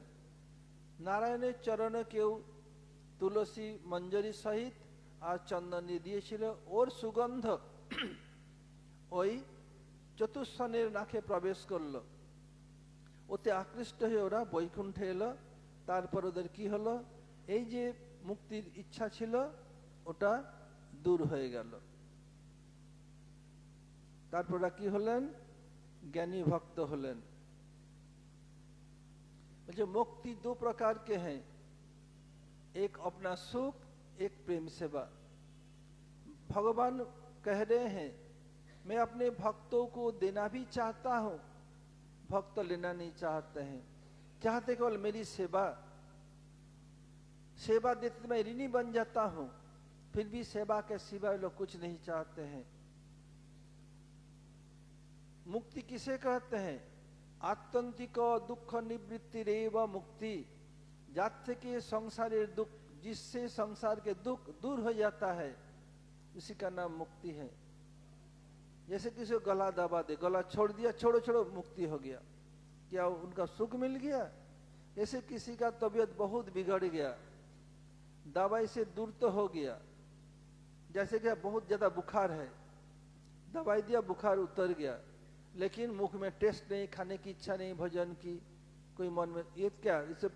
নারায়ণের চরণে কেউ তুলসী মঞ্জরি সহিত আর চন্দনী দিয়েছিল, ওর সুগন্ধ ওই চতুষ্ষণের নাকে প্রবেশ করলো, ওতে আকৃষ্ট হয়ে ওরা বৈকুণ্ঠে এলো। তারপর ওদের কি হলো? এই যে মুক্তির ইচ্ছা ছিল ওটা দূর হয়ে গেল। তারপর ওরা কি হলেন? জ্ঞানী ভক্ত হলেন। বলছে मुक्ति दो प्रकार के हैं, एक अपना सुख, एक प्रेम सेवा। भगवान कह रहे हैं मैं अपने भक्तों को देना भी चाहता हूं, भक्त लेना नहीं चाहते हैं, चाहते केवल मेरी सेवा। सेवा देते मैं ऋणी बन जाता हूं, फिर भी सेवा के सिवाय लोग कुछ नहीं चाहते हैं। मुक्ति किसे कहते हैं? आत्यंतिक दुख निवृत्ति रेव मुक्ति, जात के संसारेर दुख, जिससे संसार के दुख दूर हो जाता है, उसी का नाम मुक्ति है। जैसे किसी को गला दबा दे, गला छोड़ दिया, छोड़ो छोड़ो, मुक्ति हो गया, क्या उनका सुख मिल गया? ऐसे किसी का तबीयत बहुत बिगड़ गया, दवाई से दूर तो हो गया। जैसे कि बहुत ज्यादा बुखार है, दवाई दिया, बुखार उतर गया, लेकिन मुख में टेस्ट नहीं, खाने की इच्छा नहीं, भोजन की कोई मन में, ये क्या, इससे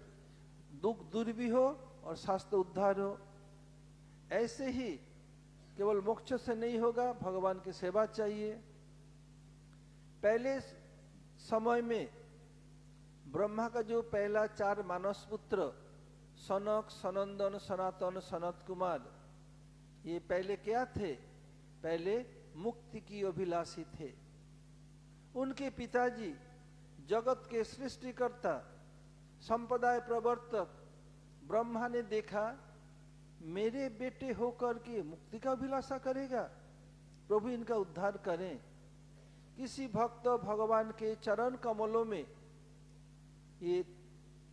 दुख दूर भी हो और स्वास्थ्य उद्धार हो। ऐसे ही केवल मोक्ष से नहीं होगा, भगवान की सेवा चाहिए। पहले समय में ब्रह्मा का जो पहला 4 मानस पुत्र सनक, सनंदन, सनातन, सनत कुमार, ये पहले क्या थे? पहले मुक्ति की अभिलाषी थे। उनके पिताजी जगत के सृष्टिकर्ता, संप्रदाय प्रवर्तक ब्रह्मा ने देखा, मेरे बेटे होकर के मुक्ति का अभिलाषा करेगा, प्रभु इनका उद्धार करें। किसी भक्त भगवान के चरण कमलों में ये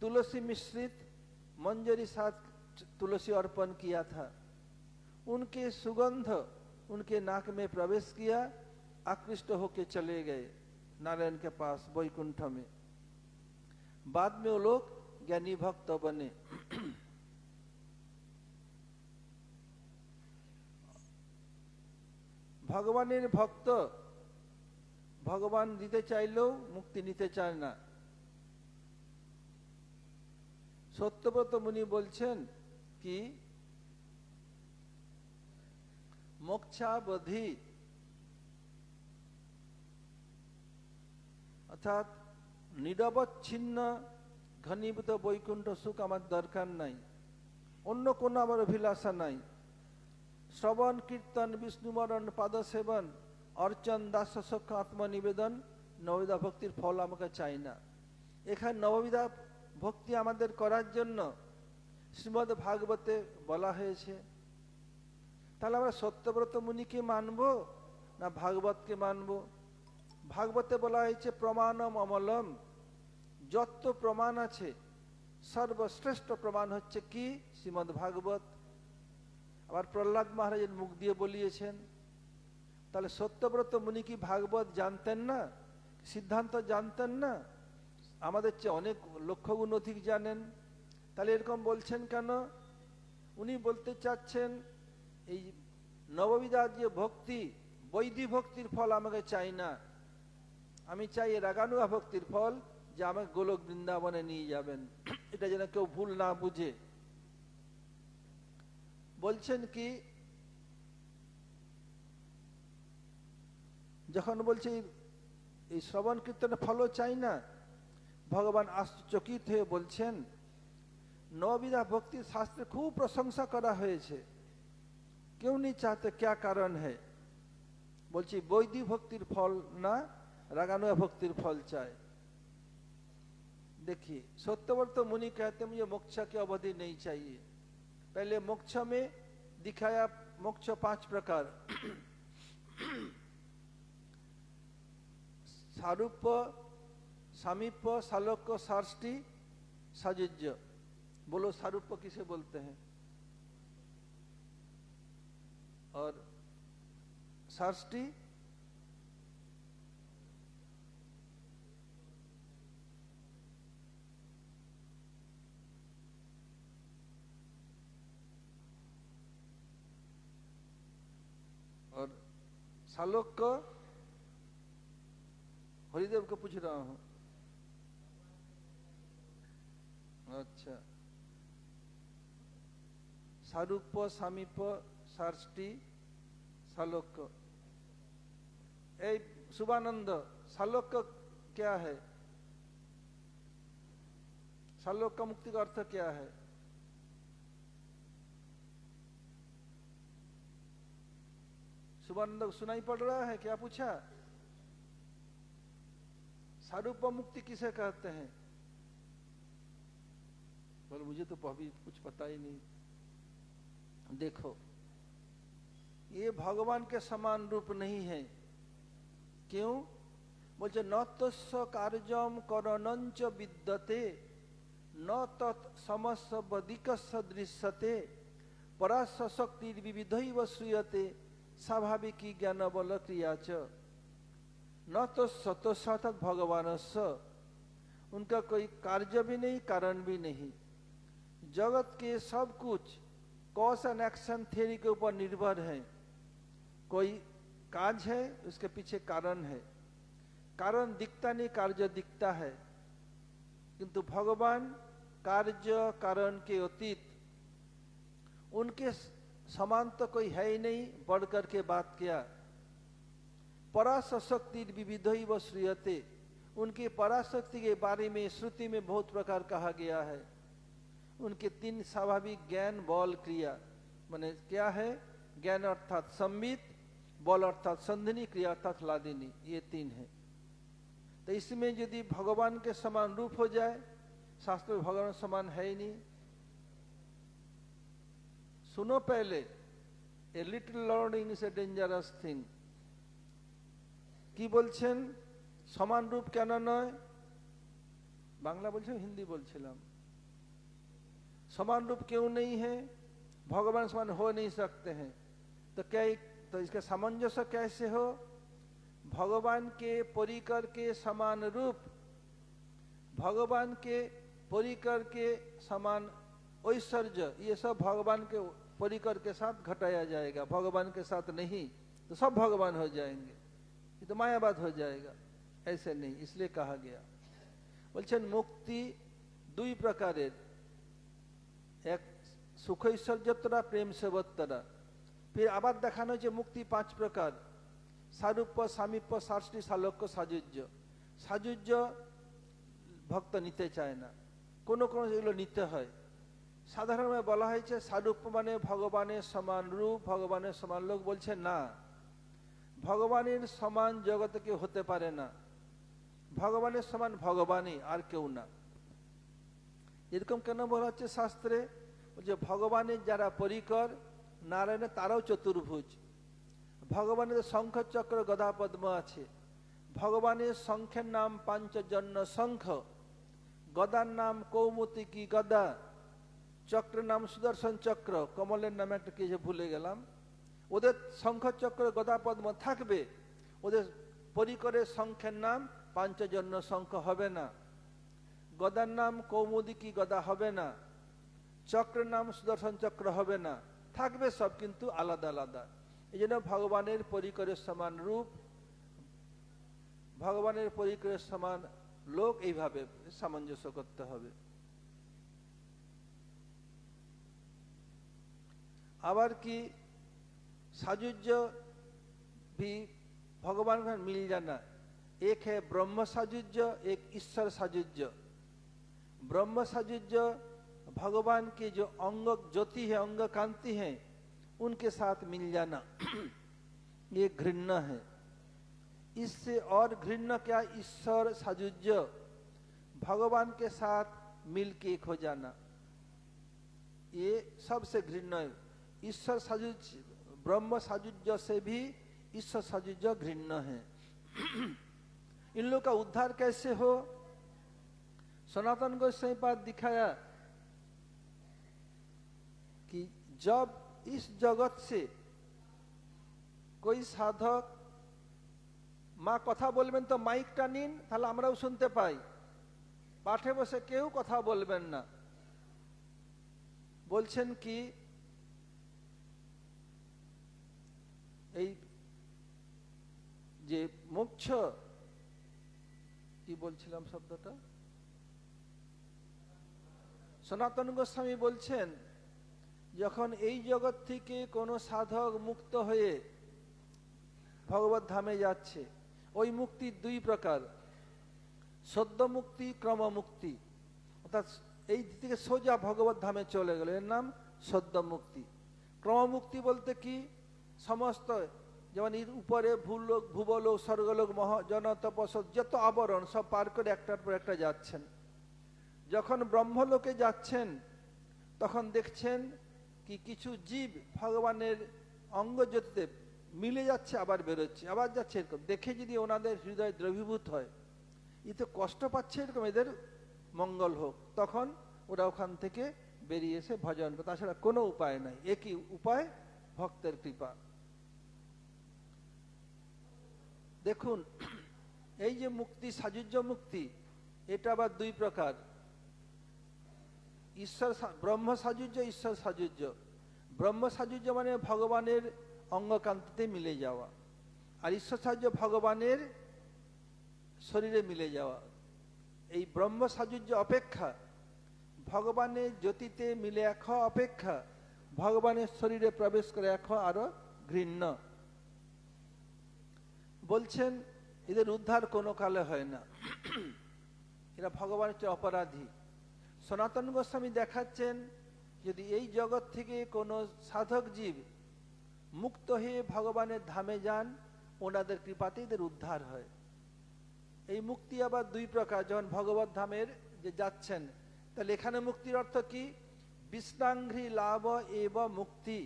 तुलसी मिश्रित मंजरी साथ तुलसी अर्पण किया था, उनके सुगंध उनके नाक में प्रवेश किया, आकृष्ट होके चले गए नारायण के पास वैकुंठ में। बाद में वो लोग ज्ञानी भक्त बने। भगवान भक्त भगवान दिते चाइलेও मुक्ति নিতে চায় না। সত্যব্রত মুনি বলছেন কি মোক্ষাবধি অর্থাৎ নিরবচ্ছিন্ন ঘনীভূত বৈকুণ্ঠ সুখ আমার দরকার নাই, অন্য কোনো আমার অভিলাষা নাই। শ্রবণ কীর্তন বিষ্ণুমরণ পাদ সেবন অর্চন দাসসখ আত্মনিবেদন নববিধা ভক্তির ফল আমাকে চাই না। এখানে নববিধা ভক্তি আমাদের করার জন্য শ্রীমদ্ ভাগবতে বলা হয়েছে। তাহলে আমরা সত্যব্রত মুনিকে মানবো না ভাগবতকে মানবো? ভাগবতে বলা হয়েছে প্রমাণম অমলম, যত প্রমাণ আছে সর্বশ্রেষ্ঠ প্রমাণ হচ্ছে কি? শ্রীমদ্ ভাগবত। আবার প্রহ্লাদ মহারাজের মুখ দিয়ে বলিয়েছেন। তাহলে সত্যব্রত মুনি কি ভাগবত জানতেন না? সিদ্ধান্ত জানতেন না? আমাদের চেয়ে অনেক লক্ষ গুণ অধিক জানেন। তাহলে এরকম বলছেন কেন? উনি বলতে চাচ্ছেন এই নববিধার যে ভক্তি, বৈদিক ভক্তির ফল আমাকে চাই না, আমি চাই রাগানুগা ভক্তির ফল, যে আমাকে গোলক বৃন্দাবনে নিয়ে যাবেন। এটা যেন কেউ ভুল না বুঝে। বলছেন কি, যখন বলছে এই শ্রবণ কীর্তনের ফলও চাই না, ভগবান আশ্চর্যচকিত হয়ে বলছেন নববিধা ভক্তি শাস্ত্রে খুব প্রশংসা করা হয়েছে, क्यों नहीं चाहते, क्या कारण है? बोलছি বৈদিক ভক্তির ফল না, রাগানুগা ভক্তির ফল চায়। देखिए सत्यव्रत मुनि कहते मुझे मोक्ष की अवधि नहीं चाहिए। पहले मोक्ष में दिखाया मोक्ष 5 प्रकार। सारूप, सामीप्य, सालोक्य, सार्ष्टि, सायुज्य। बोलो सारूप किसे बोलते हैं? और सार्ष्टि और सालोक्य हरिदेव को पूछ रहा हूं। अच्छा, सारूप, सामीप्य, सार्ष्टि, सालोक्य। ए शुभानंद, सालोक्य क्या है? सालोक्य मुक्ति का अर्थ क्या है? शुभानंद सुनाई पड़ रहा है? क्या पूछा? सारूप मुक्ति किसे कहते हैं? बोले मुझे तो अभी कुछ पता ही नहीं। देखो ये भगवान के समान रूप नहीं है। क्यों? बोलते न तस्य कार्यम करणंच विद्यते न तत् समस्य बदिक सदृश्यते पराशक्ति विविधैव श्रूयते स्वाभाविकी ज्ञान बल क्रिया च न तो सतोषात भगवान स। उनका कोई कार्य भी नहीं, कारण भी नहीं। जगत के सब कुछ कॉज एंड एक्शन थ्योरी के ऊपर निर्भर है। कोई काज है, उसके पीछे कारण है। कारण दिखता नहीं, कार्य दिखता है। किंतु भगवान कार्य कारण के अतीत, उनके समान तो कोई है ही नहीं। बढ़ करके बात किया, पराशक्ति विविधैव श्रूयते। उनकी पराशक्ति के बारे में श्रुति में बहुत प्रकार कहा गया है। उनके 3 स्वाभाविक ज्ञान बल क्रिया, माने क्या है? ज्ञान अर्थात संबित, बल अर्थात संधिनी, क्रिया अर्थात लादिनी, ये 3 है। तो इसमें यदि भगवान के समान रूप हो जाए, शास्त्र में भगवान समान है ही नहीं। सुनो पहले, a little learning is a dangerous thing. কি বলছেন? সমান রূপ কেন নয়? বাংলা বলছেন, হিন্দি বলছিলাম। समान रूप क्यों नहीं है? भगवान समान हो नहीं सकते हैं। तो क्या तो इसका सामंजस्य कैसे हो? भगवान के परिकर के समान रूप, भगवान के परिकर के समान ऐश्वर्य, ये सब भगवान के परिकर के साथ घटाया जाएगा, भगवान के साथ नहीं। तो सब भगवान हो जाएंगे, ये तो मायावाद हो जाएगा। ऐसे नहीं, इसलिए कहा गया। बोलছেন मुक्ति 2 प्रकारेर, एक सुख ऐश्वर्यतरा प्रेम सेवतरा। फिर आबार देखानो जे मुक्ति 5 प्रकार, सारूप्य सामीप्य साष्टी सालोक्य साजुज्य। साजुज्य भक्त নিতে চায় না, কোনো কোনো যেগুলো নিতে হয়। সাধারণভাবে বলা হয়েছে সারূপ্য মানে ভগবানের সমান রূপ, ভগবানের সমান লোক। বলছে না, ভগবানের সমান জগতে কেউ হতে পারে না। ভগবানের সমান ভগবানই, আর কেউ না। এরকম কেন বলা হচ্ছে শাস্ত্রে? যে ভগবানের যারা পরিকর, নারায়ণের তারাও চতুর্ভুজ। ভগবানের শঙ্খ চক্র গদা পদ্ম আছে। ভগবানের শঙ্খের নাম পাঞ্চজন্য শঙ্খ, গদার নাম কৌমুতিকি গদা, চক্রের নাম সুদর্শন চক্র, কমলের নাম একটা কি যে ভুলে গেলাম। ওদের শঙ্খ চক্র গদা পদ্ম থাকবে, ওদের পরিকরের শঙ্খের নাম পাঞ্চজন্য শঙ্খ হবে না, গদার নাম কৌমুদিকি গদা হবে না, চক্রের নাম সুদর্শন চক্র হবে না। থাকবে সব, কিন্তু আলাদা আলাদা। এই জন্য ভগবানের পরিকরের সমান রূপ, ভগবানের পরিকরের সমান লোক, এইভাবে সামঞ্জস্য করতে হবে। আবার কি साजुज्य भी भगवान का मिल जाना। एक है ब्रह्म साजुज्य, एक ईश्वर साजुज्य। ब्रह्म साजुज्य भगवान के जो अंग ज्योति है, अंग कांति है, उनके साथ मिल जाना, ये घृण्य है। इससे और घृण्य क्या? ईश्वर साजुज्य, भगवान के साथ मिल के एक हो जाना, ये सबसे घृण्य है। ईश्वर साजुज्य, ब्रह्म साजुज्य से भी ईश्वर साजुज्य घृण्य है। इन लोग का उद्धार कैसे हो? सनातन गोस्वामी पाद दिखाया कि जब इस जगत से कोई साधक মা কথা বলবেন তো মাইকটা নিন, তাহলে আমরাও শুনতে পাই। পাঠে বসে কেউ কথা বলবেন না। বলছেন কি, এই যে মোক্ষ, কি বলছিলাম শব্দটা, সনাতন গোস্বামী বলছেন যখন এই জগৎ থেকে কোনো সাধক মুক্ত হয়ে ভগবত ধামে যাচ্ছে, ওই মুক্তি 2 প্রকার, সদ্য মুক্তি, ক্রম মুক্তি। অর্থাৎ এই থেকে সোজা ভগবত ধামে চলে গেল, এর নাম সদ্য মুক্তি। ক্রম মুক্তি বলতে কি, সমস্ত যেমন এর উপরে ভূলোক, ভূবলোক, স্বর্গলোক, জন, তপস্য, যত আবরণ সব পার করে একটার পর একটা যাচ্ছেন। যখন ব্রহ্মলোকে যাচ্ছেন তখন দেখছেন কি কিছু জীব ভগবানের অঙ্গজ্যোতিতে মিলে যাচ্ছে, আবার বেরোচ্ছে, আবার যাচ্ছে, এরকম দেখে যদি ওনাদের হৃদয় দ্রবীভূত হয়, এ তো কষ্ট পাচ্ছে, এরকম এদের মঙ্গল হোক, তখন ওরা ওখান থেকে বেরিয়ে এসে ভজন করে, তাছাড়া কোনো উপায় নাই। একই উপায়, ভক্তের কৃপা। দেখুন, এই যে মুক্তি, সাযুজ্য মুক্তি, এটা আবার দুই প্রকার, ঈশ্বর ব্রহ্ম সাযুজ্য, ঈশ্বর সাযুজ্য। ব্রহ্ম সাযুজ্য মানে ভগবানের অঙ্গকান্তিতে মিলে যাওয়া, আর ঈশ্বর সাযুজ্য ভগবানের শরীরে মিলে যাওয়া। এই ব্রহ্ম সাযুজ্য অপেক্ষা, ভগবানের জ্যোতিতে মিলে এক হওয়া অপেক্ষা ভগবানের শরীরে প্রবেশ করে এক হওয়া আরো ঘৃণ্য। বলছেন এদের উদ্ধার কোনো কালে হয় না, এরা ভগবানের চেয়ে অপরাধী। সনাতন গোস্বামী দেখাচ্ছেন যদি এই জগৎ থেকে কোনো সাধক জীব মুক্ত হয়ে ভগবানের ধামে যান, ওনাদের কৃপাতে এদের উদ্ধার হয়। এই মুক্তি আবার দুই প্রকার, যখন ভগবত ধামের যে যাচ্ছেন, তাহলে এখানে মুক্তির অর্থ কি? বিষ্ণাঙ্ঘ্রি লাভ এব মুক্তি,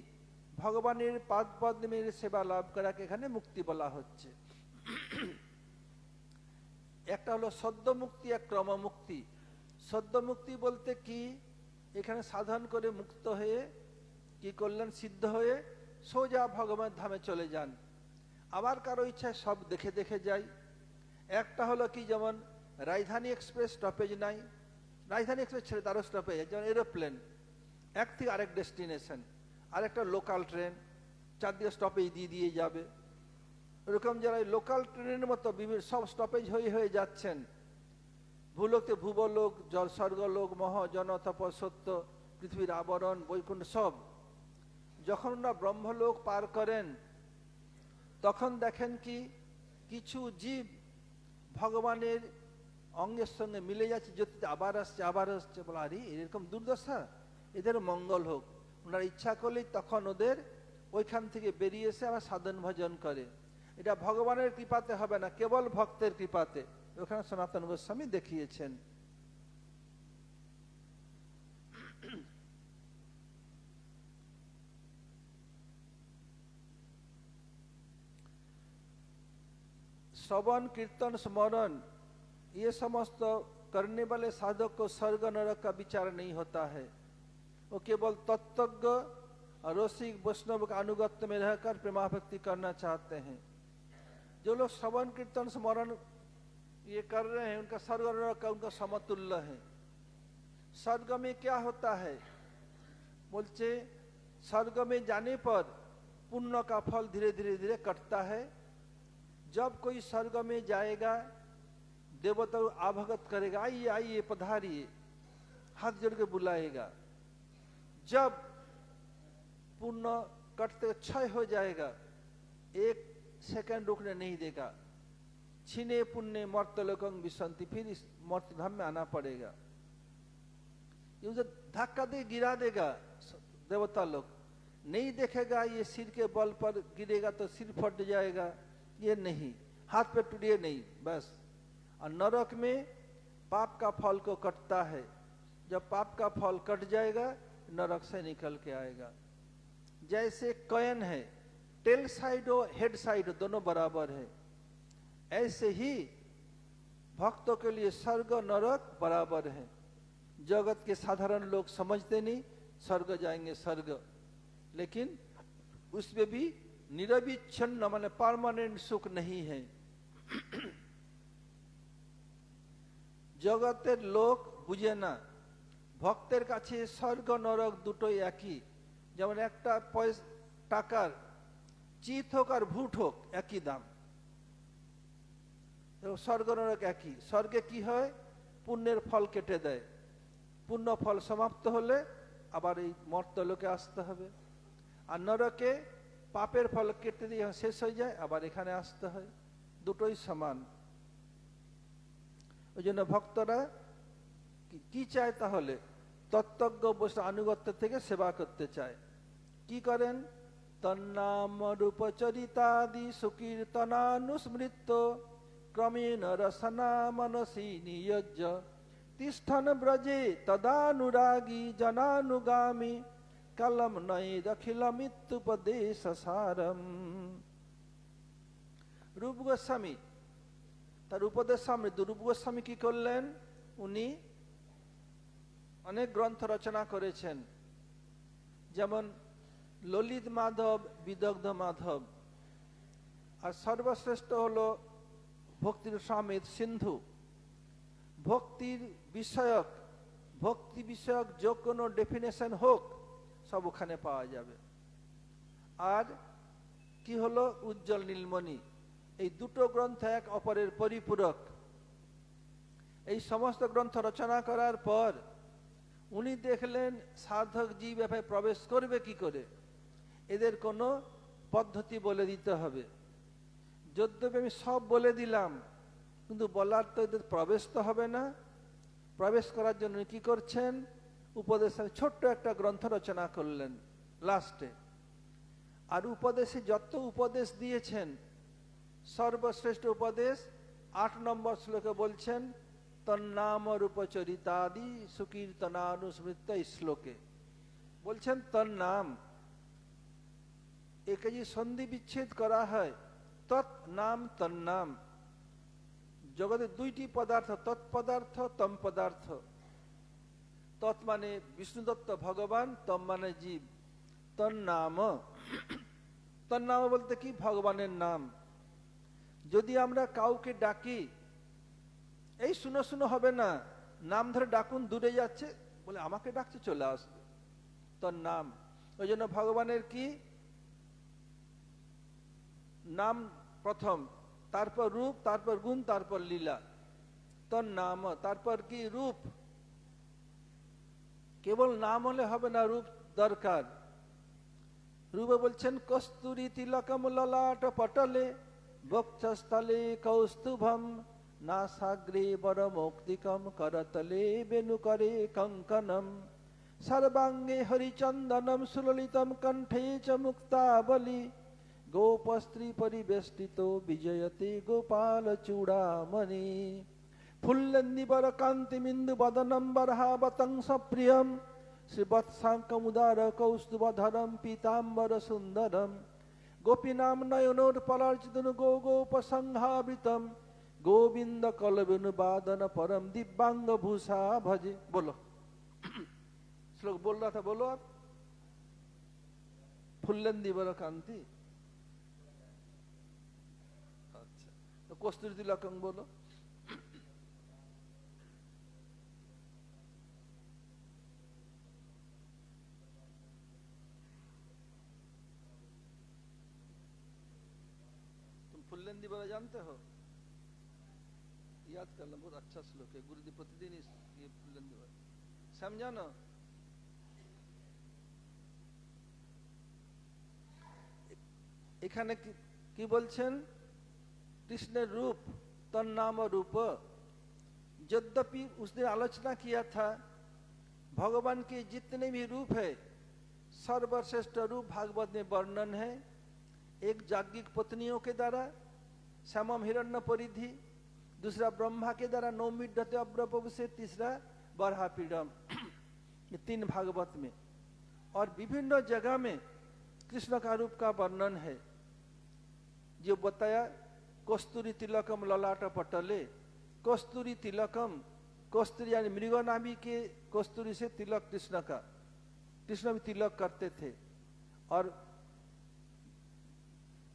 ভগবানের পাদ পদ্মের সেবা লাভ করাকে এখানে মুক্তি বলা হচ্ছে। একটা হলো সদ্য মুক্তি, এক ক্রম মুক্তি। সদ্য মুক্তি বলতে কি, এখানে সাধন করে মুক্ত হয়ে কি করলেন, সিদ্ধ হয়ে সোজা ভগবান ধামে চলে যান। আবার কারো ইচ্ছায় সব দেখে দেখে যাই। একটা হলো কি, যেমন রাজধানী এক্সপ্রেস স্টপেজ নাই, রাজধানী এক্সপ্রেস ছেড়ে তারও স্টপেজ, যেমন এরোপ্লেন এক থেকে আরেক ডেস্টিনেশন, আরেকটা লোকাল ট্রেন চারদিকে স্টপেজ দিয়ে দিয়ে যাবে। এরকম যারা লোকাল ট্রেনের মতো বিভিন্ন সব স্টপেজ হয়ে হয়ে যাচ্ছেন, ভূলোকে ভূবলোক, জল স্বর্গলোক, মহ জন তপ সত্য, পৃথিবীর আবরণ, বৈকুণ্ঠ সব। যখন ওরা ব্রহ্মলোক পার করেন তখন দেখেন কি কিছু জীব ভগবানের অঙ্গের সঙ্গে মিলে যাচ্ছে, জ্যোতিতে আবার আসছে আবার আসছে, বলে আরে এরকম দুর্দশা, এদের মঙ্গল হোক। ওনারা ইচ্ছা করলেই তখন ওদের ওইখান থেকে বেরিয়ে এসে আবার সাধন ভজন করে। এটা ভগবানের কৃপাতে হবে না, কেবল ভক্তের কৃপাতে। ওখানে সনাতন গোস্বামী দেখিয়েছেন। श्रवण कीर्तन स्मरण ये समस्त करने वाले साधक को स्वर्ग नरक का विचार नहीं होता है। वो केवल तत्वज्ञ और रसिक वैष्णव का अनुगत्य में रहकर प्रेमाभक्ति करना चाहते हैं। जो लोग श्रवण कीर्तन स्मरण ये कर रहे हैं, उनका स्वर्ग नरक का उनका समतुल्य है। स्वर्ग में क्या होता है, बोलते स्वर्ग में जाने पर पुण्य का फल धीरे धीरे धीरे कटता है। जब कोई स्वर्ग में जाएगा, देवता आभगत करेगा, आइए आइए पधारिए, हाथ जोड़ के बुलाएगा। जब पुण्य कटते क्षय हो जाएगा, एक सेकंड रुकने नहीं देगा। छिने पुण्य मर्तलोकं विसंति, फिर इस मर्तधाम में आना पड़ेगा। ये उसे धक्का दे गिरा देगा। देवता लोग नहीं देखेगा, ये सिर के बल पर गिरेगा तो सिर फट जाएगा, ये नहीं, हाथ पे टूटे नहीं, बस। और नरक में पाप का फल को कटता है। जब पाप का फल कट जाएगा, नरक से निकल के आएगा। जैसे कॉइन है, टेल साइड हो हेड साइड हो, दोनों बराबर है। ऐसे ही भक्तों के लिए स्वर्ग नरक बराबर है। जगत के साधारण लोग समझते नहीं, स्वर्ग जाएंगे स्वर्ग, लेकिन उसमें भी निरविच्छिन्न माने परमानेंट सुख नहीं है। जगतेर लोक बुझे ना, भक्तेर काछे स्वर्ग नरक दुटोई एकी। जेमन एकटा टाकार चित होक और भूट होक एकी दाम, स्वर्ग नरक एकी। स्वर्गे की हय, पुण्येर फल केटे देय, पुण्य फल समाप्त होले आबार एई मर्तलोके आसते हबे। और नरके पापेर फल केटे दिए शेष हो जाए, आबार एखाने आसते हय। दुटोई समान। ওই জন্য ভক্তরা কি চায়, তাহলে তত্ত্বজ্ঞ বৈষ্ণব আনুগত্য থেকে সেবা করতে চায়। কি করেন, তন্নাম রূপ চরিতাদি সুকীর্তনানুস্মৃত ক্রমেণ রসনা মনসি নিয়োজ্য तिष्ठन ब्रजे तदानुरागी जनानुगामी कलम नये दखिलमित्युपदेश सारम। রূপ গোস্বামী তার উপদেশ সমৃদ্ধ। রূপ গোস্বামী কি করলেন, উনি অনেক গ্রন্থ রচনা করেছেন, যেমন ললিত মাধব, বিদগ্ধ মাধব, আর সর্বশ্রেষ্ঠ হলো ভক্তির সমেত সিন্ধু। ভক্তির বিষয়ক, ভক্তি বিষয়ক যে কোনো ডেফিনেশন হোক সব ওখানে পাওয়া যাবে। আর কি হলো উজ্জ্বল নীলমণি, এই দুটো গ্রন্থ এক অপরের পরিপূরক। এই সমস্ত গ্রন্থ রচনা করার পর উনি দেখলেন সাধক জীব এভাবে প্রবেশ করবে কি করে, এদের কোনো পদ্ধতি বলে দিতে হবে। যদ্যপি আমি সব বলে দিলাম, কিন্তু বলার তো এদের প্রবেশ তো হবে না। প্রবেশ করার জন্য কি করছেন, উপদেশের ছোট্ট একটা গ্রন্থ রচনা করলেন লাস্টে। আর উপদেশে যত উপদেশ দিয়েছেন, সর্বশ্রেষ্ঠ উপদেশ 8 নম্বর শ্লোকে বলছেন, তন্নাম রূপচরিতাদি সুকীর্তনানুস্মৃত শ্লোকে বলছেন তন্নাম। একে যে সন্ধি বিচ্ছেদ করা হয়, তৎ নাম তন্নাম। জগতে দুইটি পদার্থ, তৎপদার্থ তম পদার্থ। তৎ মানে বিষ্ণুদত্ত ভগবান, তম মানে জীব। তন্নাম, তন্নাম বলতে কি, ভগবানের নাম। যদি আমরা কাউকে ডাকি, এই শুনো শুনো হবে না, নাম ধরে ডাকুন, দূরে যাচ্ছে বলে আমাকে ডাকছে, চলে আসবে, তোর নাম। ওই জন্য ভগবানের কি নাম প্রথম, তারপর রূপ, তারপর গুণ, তারপর লীলা। তোর নাম, তারপর কি রূপ। কেবল নাম হলে হবে না, রূপ দরকার। রূপে বলছেন কস্তুরী তিলকম ললাট পটলে বক্ষস্থলে কৌস্তুভম নাসাগ্রে বরমৌক্তিকম করতলে বেনুকরে কঙ্কনম সর্বাঙ্গে হরিচন্দনম সুললিতম কণ্ঠে চ মুক্তাবলী গোপস্ত্রী পরিবেষ্টিত বিজয়তে গোপাল চূড়ামণি ফুল্লন্দিবর কান্তিমিন্দু বদনম বরহাবতং সপ্রিয়ম শ্রীবৎসাঙ্কমুদার কৌস্তুভধরম পীতাম্বর সুন্দরম গোপীনাম নয়নোৎপলার্চিতনু গো গোপসংহাবৃতম গোবিন্দ কলবেনু বাদন परम दिव्यांग भूषा भजे। बोलो श्लोक बोल रहा था, बोलो आप। फुल्लंदी बर कांति, अच्छा तो कस्तूरी तिलकम बोलो। तुम फुल्लंदी बर जानते हो, याद करना, बहुत अच्छा श्लोक है। गुरुदेव प्रतिदिन ये फुल्लंदी बर समझा ना। এখানে কি বলছেন, कृष्ण रूप तन्नाम रूप। यद्यपि उसने आलोचना किया था भगवान के जितने भी रूप है, सर्वश्रेष्ठ रूप भागवत में वर्णन है। एक जाज्ञिक पत्नियों के द्वारा श्यामम हिरण्य परिधि, दूसरा ब्रह्मा के द्वारा नौमिड्ढते अब्रपु से, तीसरा बरहापीडम। ये 3 भागवत में। और विभिन्न जगह में कृष्ण का रूप का वर्णन है। जो बताया कस्तूरी तिलकम ललाट पटले, कस्तूरी तिलकम, कस्तूरी यानी मृगनाभि के कस्तूरी से तिलक कृष्ण का, कृष्ण भी तिलक करते थे। और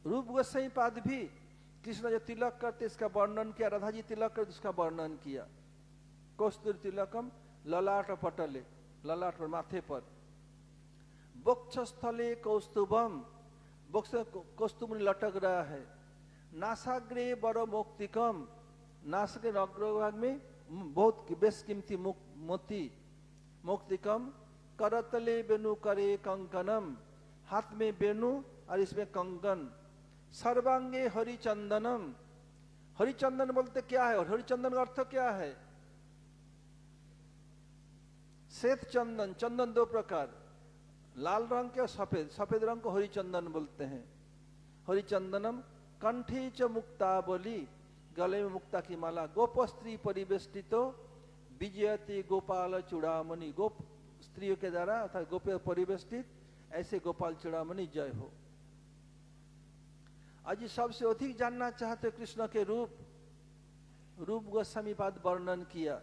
रूप गोसाई पाद भी कृष्ण जो तिलक करते इसका वर्णन किया, राधा जी तिलक करते उसका वर्णन किया। कस्तूरी तिलकम ललाट पटले, ललाट पर, माथे पर। वक्षस्थले कौस्तुभम, वक्ष कौस्तुभ लटक रहा है। नासाग्रे बड़ो मोक्तिकम, नास के अग्रभाग में बहुत बेशकीमती मोती, मोक्तिकम। करतले बेनु करे कंकनम, हाथ में बेनु और इसमें कंकन। सर्वांगे हरिचंदनम, हरिचंदन बोलते क्या है और हरिचंदन का अर्थ क्या है? श्वेत चंदन, चंदन 2 प्रकार, लाल रंग के और सफेद, सफेद रंग को हरिचंदन बोलते हैं। हरिचंदनम। कंठे च मुक्तावली, गले में मुक्ता की माला। गोपस्त्री परिवेष्टितो विजयती गोपाल चूड़ामणि, गोप स्त्रियों के द्वारा अर्थात गोपे परिवेष्टित ऐसे गोपाल चूड़ामणि जय हो। आज सबसे अधिक जानना चाहते कृष्ण के रूप गोस्वामी पाद वर्णन किया।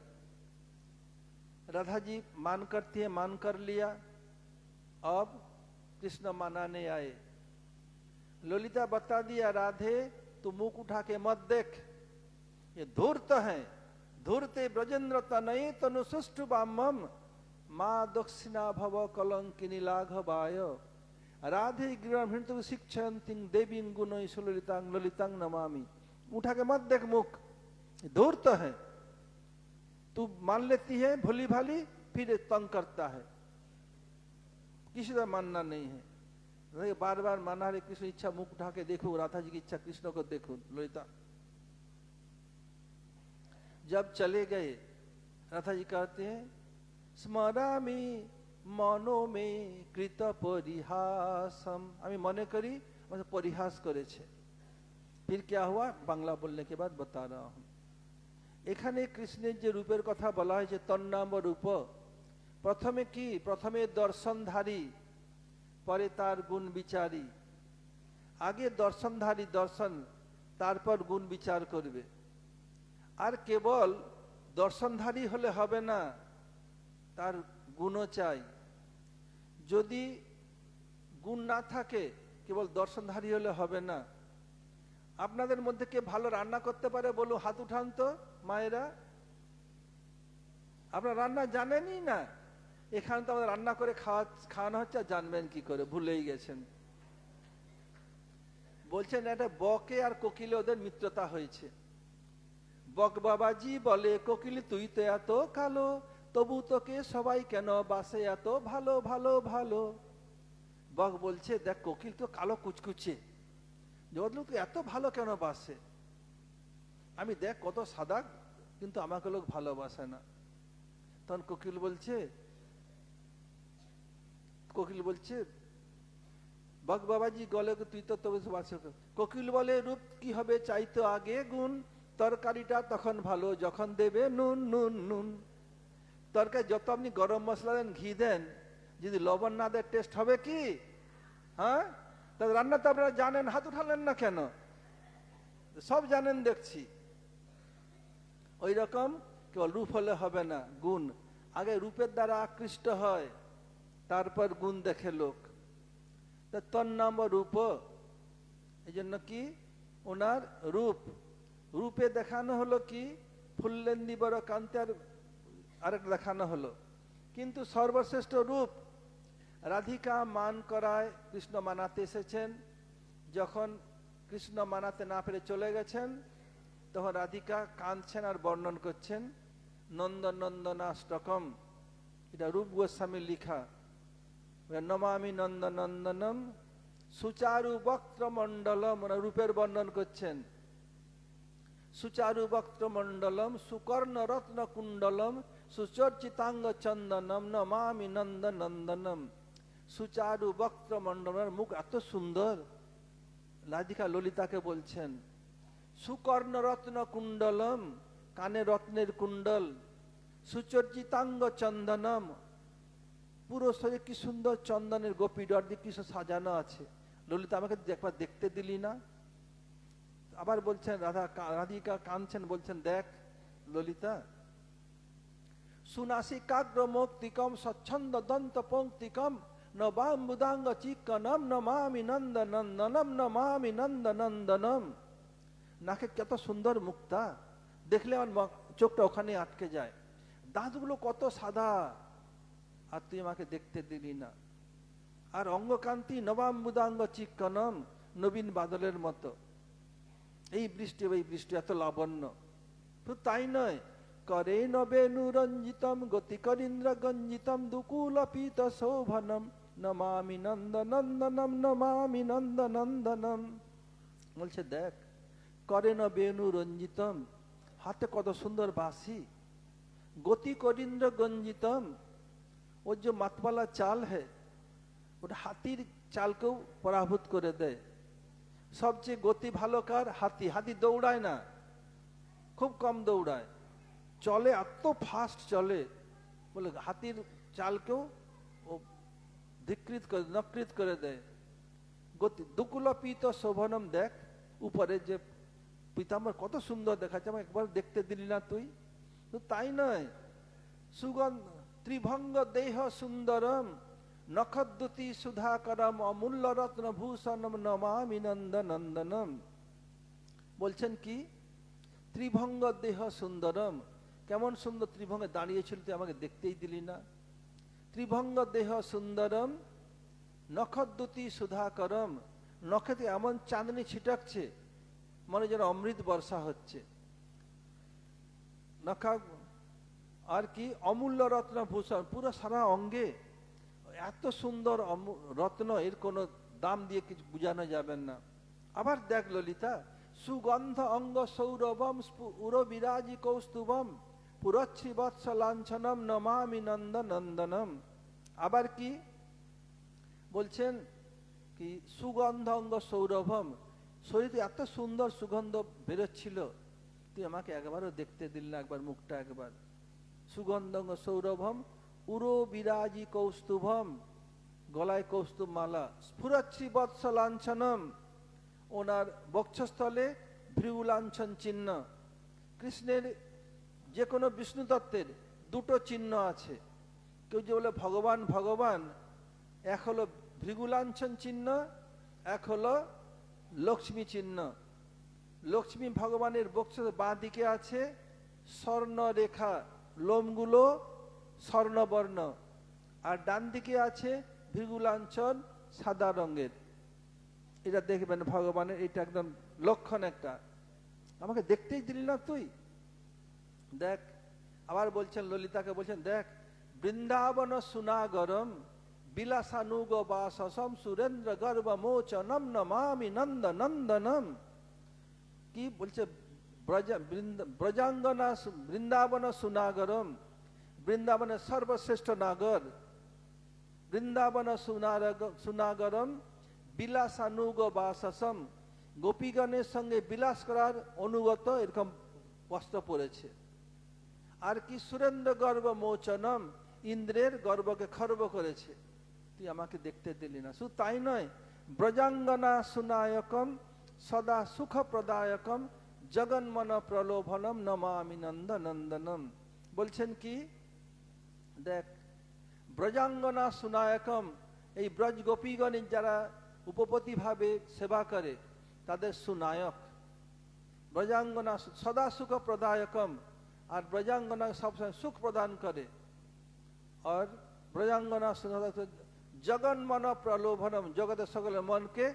राधा जी मान करती है, मान कर लिया, अब कृष्ण मनाने आए। ललिता बता दिया, राधे तू मुख उठा के मत देख, ये धूर्त है, धूर्ते ब्रजेंद्र तनय तनु सुष्टु बामम माँ दक्षिणा भव कलंकिनी लाघवाय राधे गृह शिक्षयंती देवी गुण सुललितांग ललितांग नमामि। उठा के मत देख मुख, धूर्त है, तू मान लेती है भोली भाली, फिर तंग करता है, किसी का मानना नहीं है। बार बार माना हरे कृष्ण इच्छा, मुख उठा के देखो, राधा जी की इच्छा, कृष्ण को देखो। ललिता जब चले गए, राधा जी कहते हैं स्मरामि मनो में कृत परिहासम, আমি মনে করি মানে পরিহাস করেছে। फिर क्या हुआ বাংলা বলने के बाद बता रहा हूं। এখানে কৃষ্ণের যে রূপের কথা বলা হয়েছে তন্নাম রূপ, প্রথমে কি, প্রথমে দর্শনধারী, পরে তার গুণ বিচারী। আগে দর্শনধারী দর্শন, তারপর গুণ বিচার করবে। আর কেবল দর্শনধারী হলে হবে না, তার গুণও চাই। যদি গুণ না থাকে কেবল দর্শনধারী হলে হবে না। আপনাদের মধ্যে কে ভালো রান্না করতে পারে বলো, হাত উঠান তো মায়েরা। আপনারা রান্না জানেনই না, এখানে তো আমাদের রান্না করে খাওয়ানো হচ্ছে, আর জানবেন কি করে, ভুলেই গেছেন। বলছেন এটা বকে আর কোকিলে ওদের মিত্রতা হয়েছে। বক বাবাজি বলে, কোকিল তুই তো এত কালো, তবু তোকে সবাই কেন বাসে এত ভালো ভালো ভালো। বক বলছে দেখ কোকিল তো কালো কুচকুচে, লোক তো এত ভালো কেন বাসে, আমি দেখ কত সাদা, কিন্তু আমাকে লোক ভালোবাসে না। তখন কোকিল বলছে বক বাবাজি গলে তুই তো তবে বাসে। কোকিল বলে রূপ কি হবে চাইতো আগে গুণ, তরকারিটা তখন ভালো যখন দেবে নুন নুন নুন। তরকারি যত আপনি গরম মশলা দেন, ঘি দেন, যদি লবণ না দেয় টেস্ট হবে কি? হ্যাঁ, তাহলে রান্না তো আপনারা জানেন, হাত উঠালেন না কেন? সব জানেন দেখছি। ওই রকম কেবল রূপ হলে হবে না, গুণ। আগে রূপের দ্বারা আকৃষ্ট হয়, তারপর গুণ দেখে লোক। তন্নাম রূপ, এই জন্য কি ওনার রূপে দেখানো হলো কি ফুল্লেন্দি বড় কান্তি, আরেক দেখানো হলো। কিন্তু সর্বশ্রেষ্ঠ রূপ রাধিকা মান করায় কৃষ্ণ মানাতে এসেছেন। যখন কৃষ্ণ মানাতে না পেরে চলে গেছেন, তখন রাধিকা কাঁদছেন আর বর্ণন করছেন নন্দন নন্দনাষ্টকম। এটা রূপ গোস্বামীর লিখা। নমামি নন্দন নন্দনম সুচারু বক্ত্র মণ্ডলম, রূপের বর্ণন করছেন। সুচারু বক্ত্র মণ্ডলম সুকর্ণ রত্ন কুণ্ডলম সুচর্চিতাঙ্গ চন্দনম নমামি নন্দ নন্দনম। সুচারু বক্ত্র মণ্ডলের মুখ এত সুন্দর, রাধিকা ললিতাকে বলছেন। সুকর্ণ রত্ন কুণ্ডলম, কানে রত্নের কুণ্ডল। সুচর্চিতাঙ্গ চন্দনম, পুরো শরীরে কি সুন্দর চন্দনের গোপী ডর দিয়ে কিছু সাজানো আছে। ললিতা আমাকে একবার দেখতে দিলি না? আবার বলছেন রাধিকা কাঁদছেন, বলছেন দেখ ললিতা। সুনাসিকাগ্র মৌক্তিকম স্বচ্ছন্দ দন্ত পঙ্ক্তিকম নবাম্বুদাঙ্গ চিকনম নমামি নন্দ নন্দনম নমামি নন্দ নন্দনম। নাকে কত সুন্দর মুক্তা, দেখলে আমার চোখটা ওখানে আটকে যায়। দাঁতগুলো কত সাদা, আর তুই আমাকে দেখতে দিলি না। আর অঙ্গকান্তি নবাম্বুদাঙ্গ চিকনম, নবীন বাদলের মতো। এই বৃষ্টি এত লাবণ্য। তাই নয়, করে নবেনু রঞ্জিতম গতি করিন্দ্র গঞ্জিতম দুকুল পীত শোভনম নমামি নন্দ নন্দনম নমামি নন্দ নন্দনম। বলছে দেখ, করে নবেনু রঞ্জিতম, হাতে কত সুন্দর বাঁশি। গতি করিন্দ্র গঞ্জিতম, ওর যে মাতবালা চাল है, ওটা হাতির চালকেও পরাভূত করে দেয়। সবচেয়ে গতি ভালো কার? হাতি। হাতি দৌড়ায় না, খুব কম দৌড়ায়, চলে এত ফাস্ট চলে, বলে হাতির চালকেও ও ধিকৃত করে নকৃত করে দেয়। গতি দুকুলপিত শোভনম, দেখ উপরে যে পিতাম্বর কত সুন্দর দেখাচ্ছে, আমাকে একবার দেখতে দিলি না তুই? তো তাই নয়, সুগন্ধ ত্রিভঙ্গ দেহ সুন্দরম নখদ্যুতি সুধাকরম অমূল্য রত্ন ভূষণম নমামি নন্দনন্দনম। বলছেন কি ত্রিভঙ্গ দেহ সুন্দরম, কেমন সুন্দর ত্রিভঙ্গে দাঁড়িয়েছিল, তুই আমাকে দেখতেই দিলি না? ত্রিভঙ্গ দেহ সুন্দরম নখদ্যুতি সুধাকরম, নখেতে এমন চাঁদনি ছিটাচ্ছে মনে যেন অমৃত বর্ষা হচ্ছে। নখা আর কি অমূল্য রত্ন ভূষণ, পুরো সারা অঙ্গে এত সুন্দর রত্ন, এর কোনো দাম দিয়ে কিছু বোঝানো যাবে না। আবার দেখ ললিতা, সুগন্ধ অঙ্গ সৌরভম উর বিরাজি কৌস্তুভম পুরচ্ছি বৎস লাঞ্ছনম নমামি নন্দ নন্দনম। আবার কি বলছেন কি সুগন্ধ অঙ্গ সৌরভম, শরীরে এত সুন্দর সুগন্ধ বেরোচ্ছিল, তুই আমাকে একবারও দেখতে দিল না, একবার মুখটা একবার। সুগন্ধ অঙ্গ সৌরভম উরো বিরাজি কৌস্তুভম, গলায় কৌস্তুভ মালা, স্ফুরচ্ছি বৎস লাঞ্ছনম, ওনার বক্ষস্থলে ভৃগু লাঞ্ছন চিহ্ন। কৃষ্ণের যে কোনো বিষ্ণু তত্ত্বের দুটো চিহ্ন আছে, কেউ যে বলে ভগবান ভগবান, এক হলো ভৃগু লাঞ্ছন চিহ্ন, এক হলো লক্ষ্মী চিহ্ন। লক্ষ্মী ভগবানের বক্ষস্থলের বাঁ দিকে আছে স্বর্ণ রেখা, লোমগুলো স্বর্ণবর্ণ, আর ডান দিকে আছে ভৃগু লাঞ্ছন সাদা রঙের। এটা দেখবেন ভগবানের, এটা একদম লক্ষণ একটা। আমাকে দেখতেই দিলি না তুই? দেখ আবার বলছেন ললিতাকে, বলছেন দেখ বৃন্দাবন সুনাগরম বিলাসানুগ বাসসম সুরেন্দ্র গর্ভ মোচনম নমামি নন্দ নন্দনম। কি বলছে? ব্রজাঙ্গনা বৃন্দাবন সুনাগরম, বৃন্দাবনের সর্বশ্রেষ্ঠ নাগর বৃন্দাবন সুনাগরম বিলাসানুগ বাসসম, গোপীগণের সঙ্গে বিলাস করার অনুগত এরকম বস্ত্র পরেছে। আর কি সুরেন্দ্র গর্ভ মোচনম, ইন্দ্রের গর্ভকে খর্ব করেছে, তুই আমাকে দেখতে দিলি না। শুধু তাই নয়, ব্রজাঙ্গনা সুনায়কম সদা সুখ প্রদায়কম জগন্মন প্রলোভনম নমামি নন্দ নন্দনম। বলছেন কি দেখ ব্রজাঙ্গনা সুনায়কম, এই ব্রজ গোপীগণের যারা উপপতি ভাবে সেবা করে তাদের সুনায়ক। ব্রজাঙ্গনা সদা সুখ প্রদায়কম, আর ব্রজাঙ্গনা সবসময় সুখ প্রদান করে। আর ব্রজাঙ্গনা জগন্মন প্রলোভনম, জগতের সকলের মনকে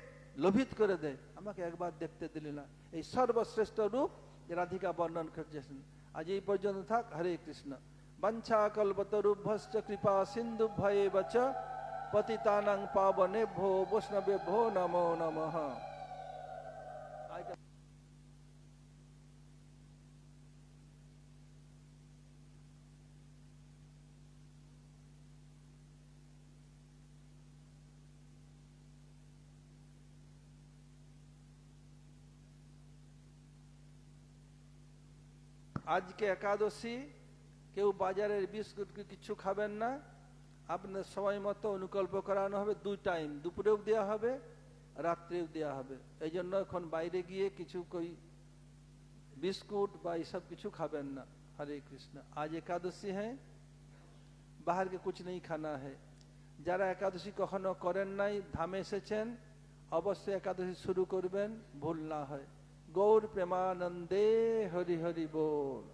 লোভিত করে দেয়। আমাকে একবার দেখতে দিলি না, এই সর্বশ্রেষ্ঠ রূপ রাধিকা বর্ণন করছেন। আজ এই পর্যন্ত থাক। হরে কৃষ্ণ। বাঞ্ছা কল্পতরুভ্যশ্চ কৃপা সিন্ধুভ্যেব চ পতিতানাং পাবনেভ্যো বৈষ্ণবেভ্যো নমো নমঃ। আজকে একাদশী, কেউ বাজারের বিস্কুট কিছু খাবেন না, আপনার সময় মতো অনুকল্প করানো হবে। 2 টাইম, দুপুরেও দেওয়া হবে, রাত্রেও দেওয়া হবে। এই জন্য এখন বাইরে গিয়ে কিছু কই বিস্কুট বা এইসব কিছু খাবেন না। हरे कृष्ण। आज एकादशी है, बाहर के कुछ नहीं खाना है। যারা একাদশী কখনো করেন নাই, ধামে এসেছেন, অবশ্যই একাদশী শুরু করবেন, ভুল না হয়। গৌর প্রেমানন্দে হরি হরি बोल।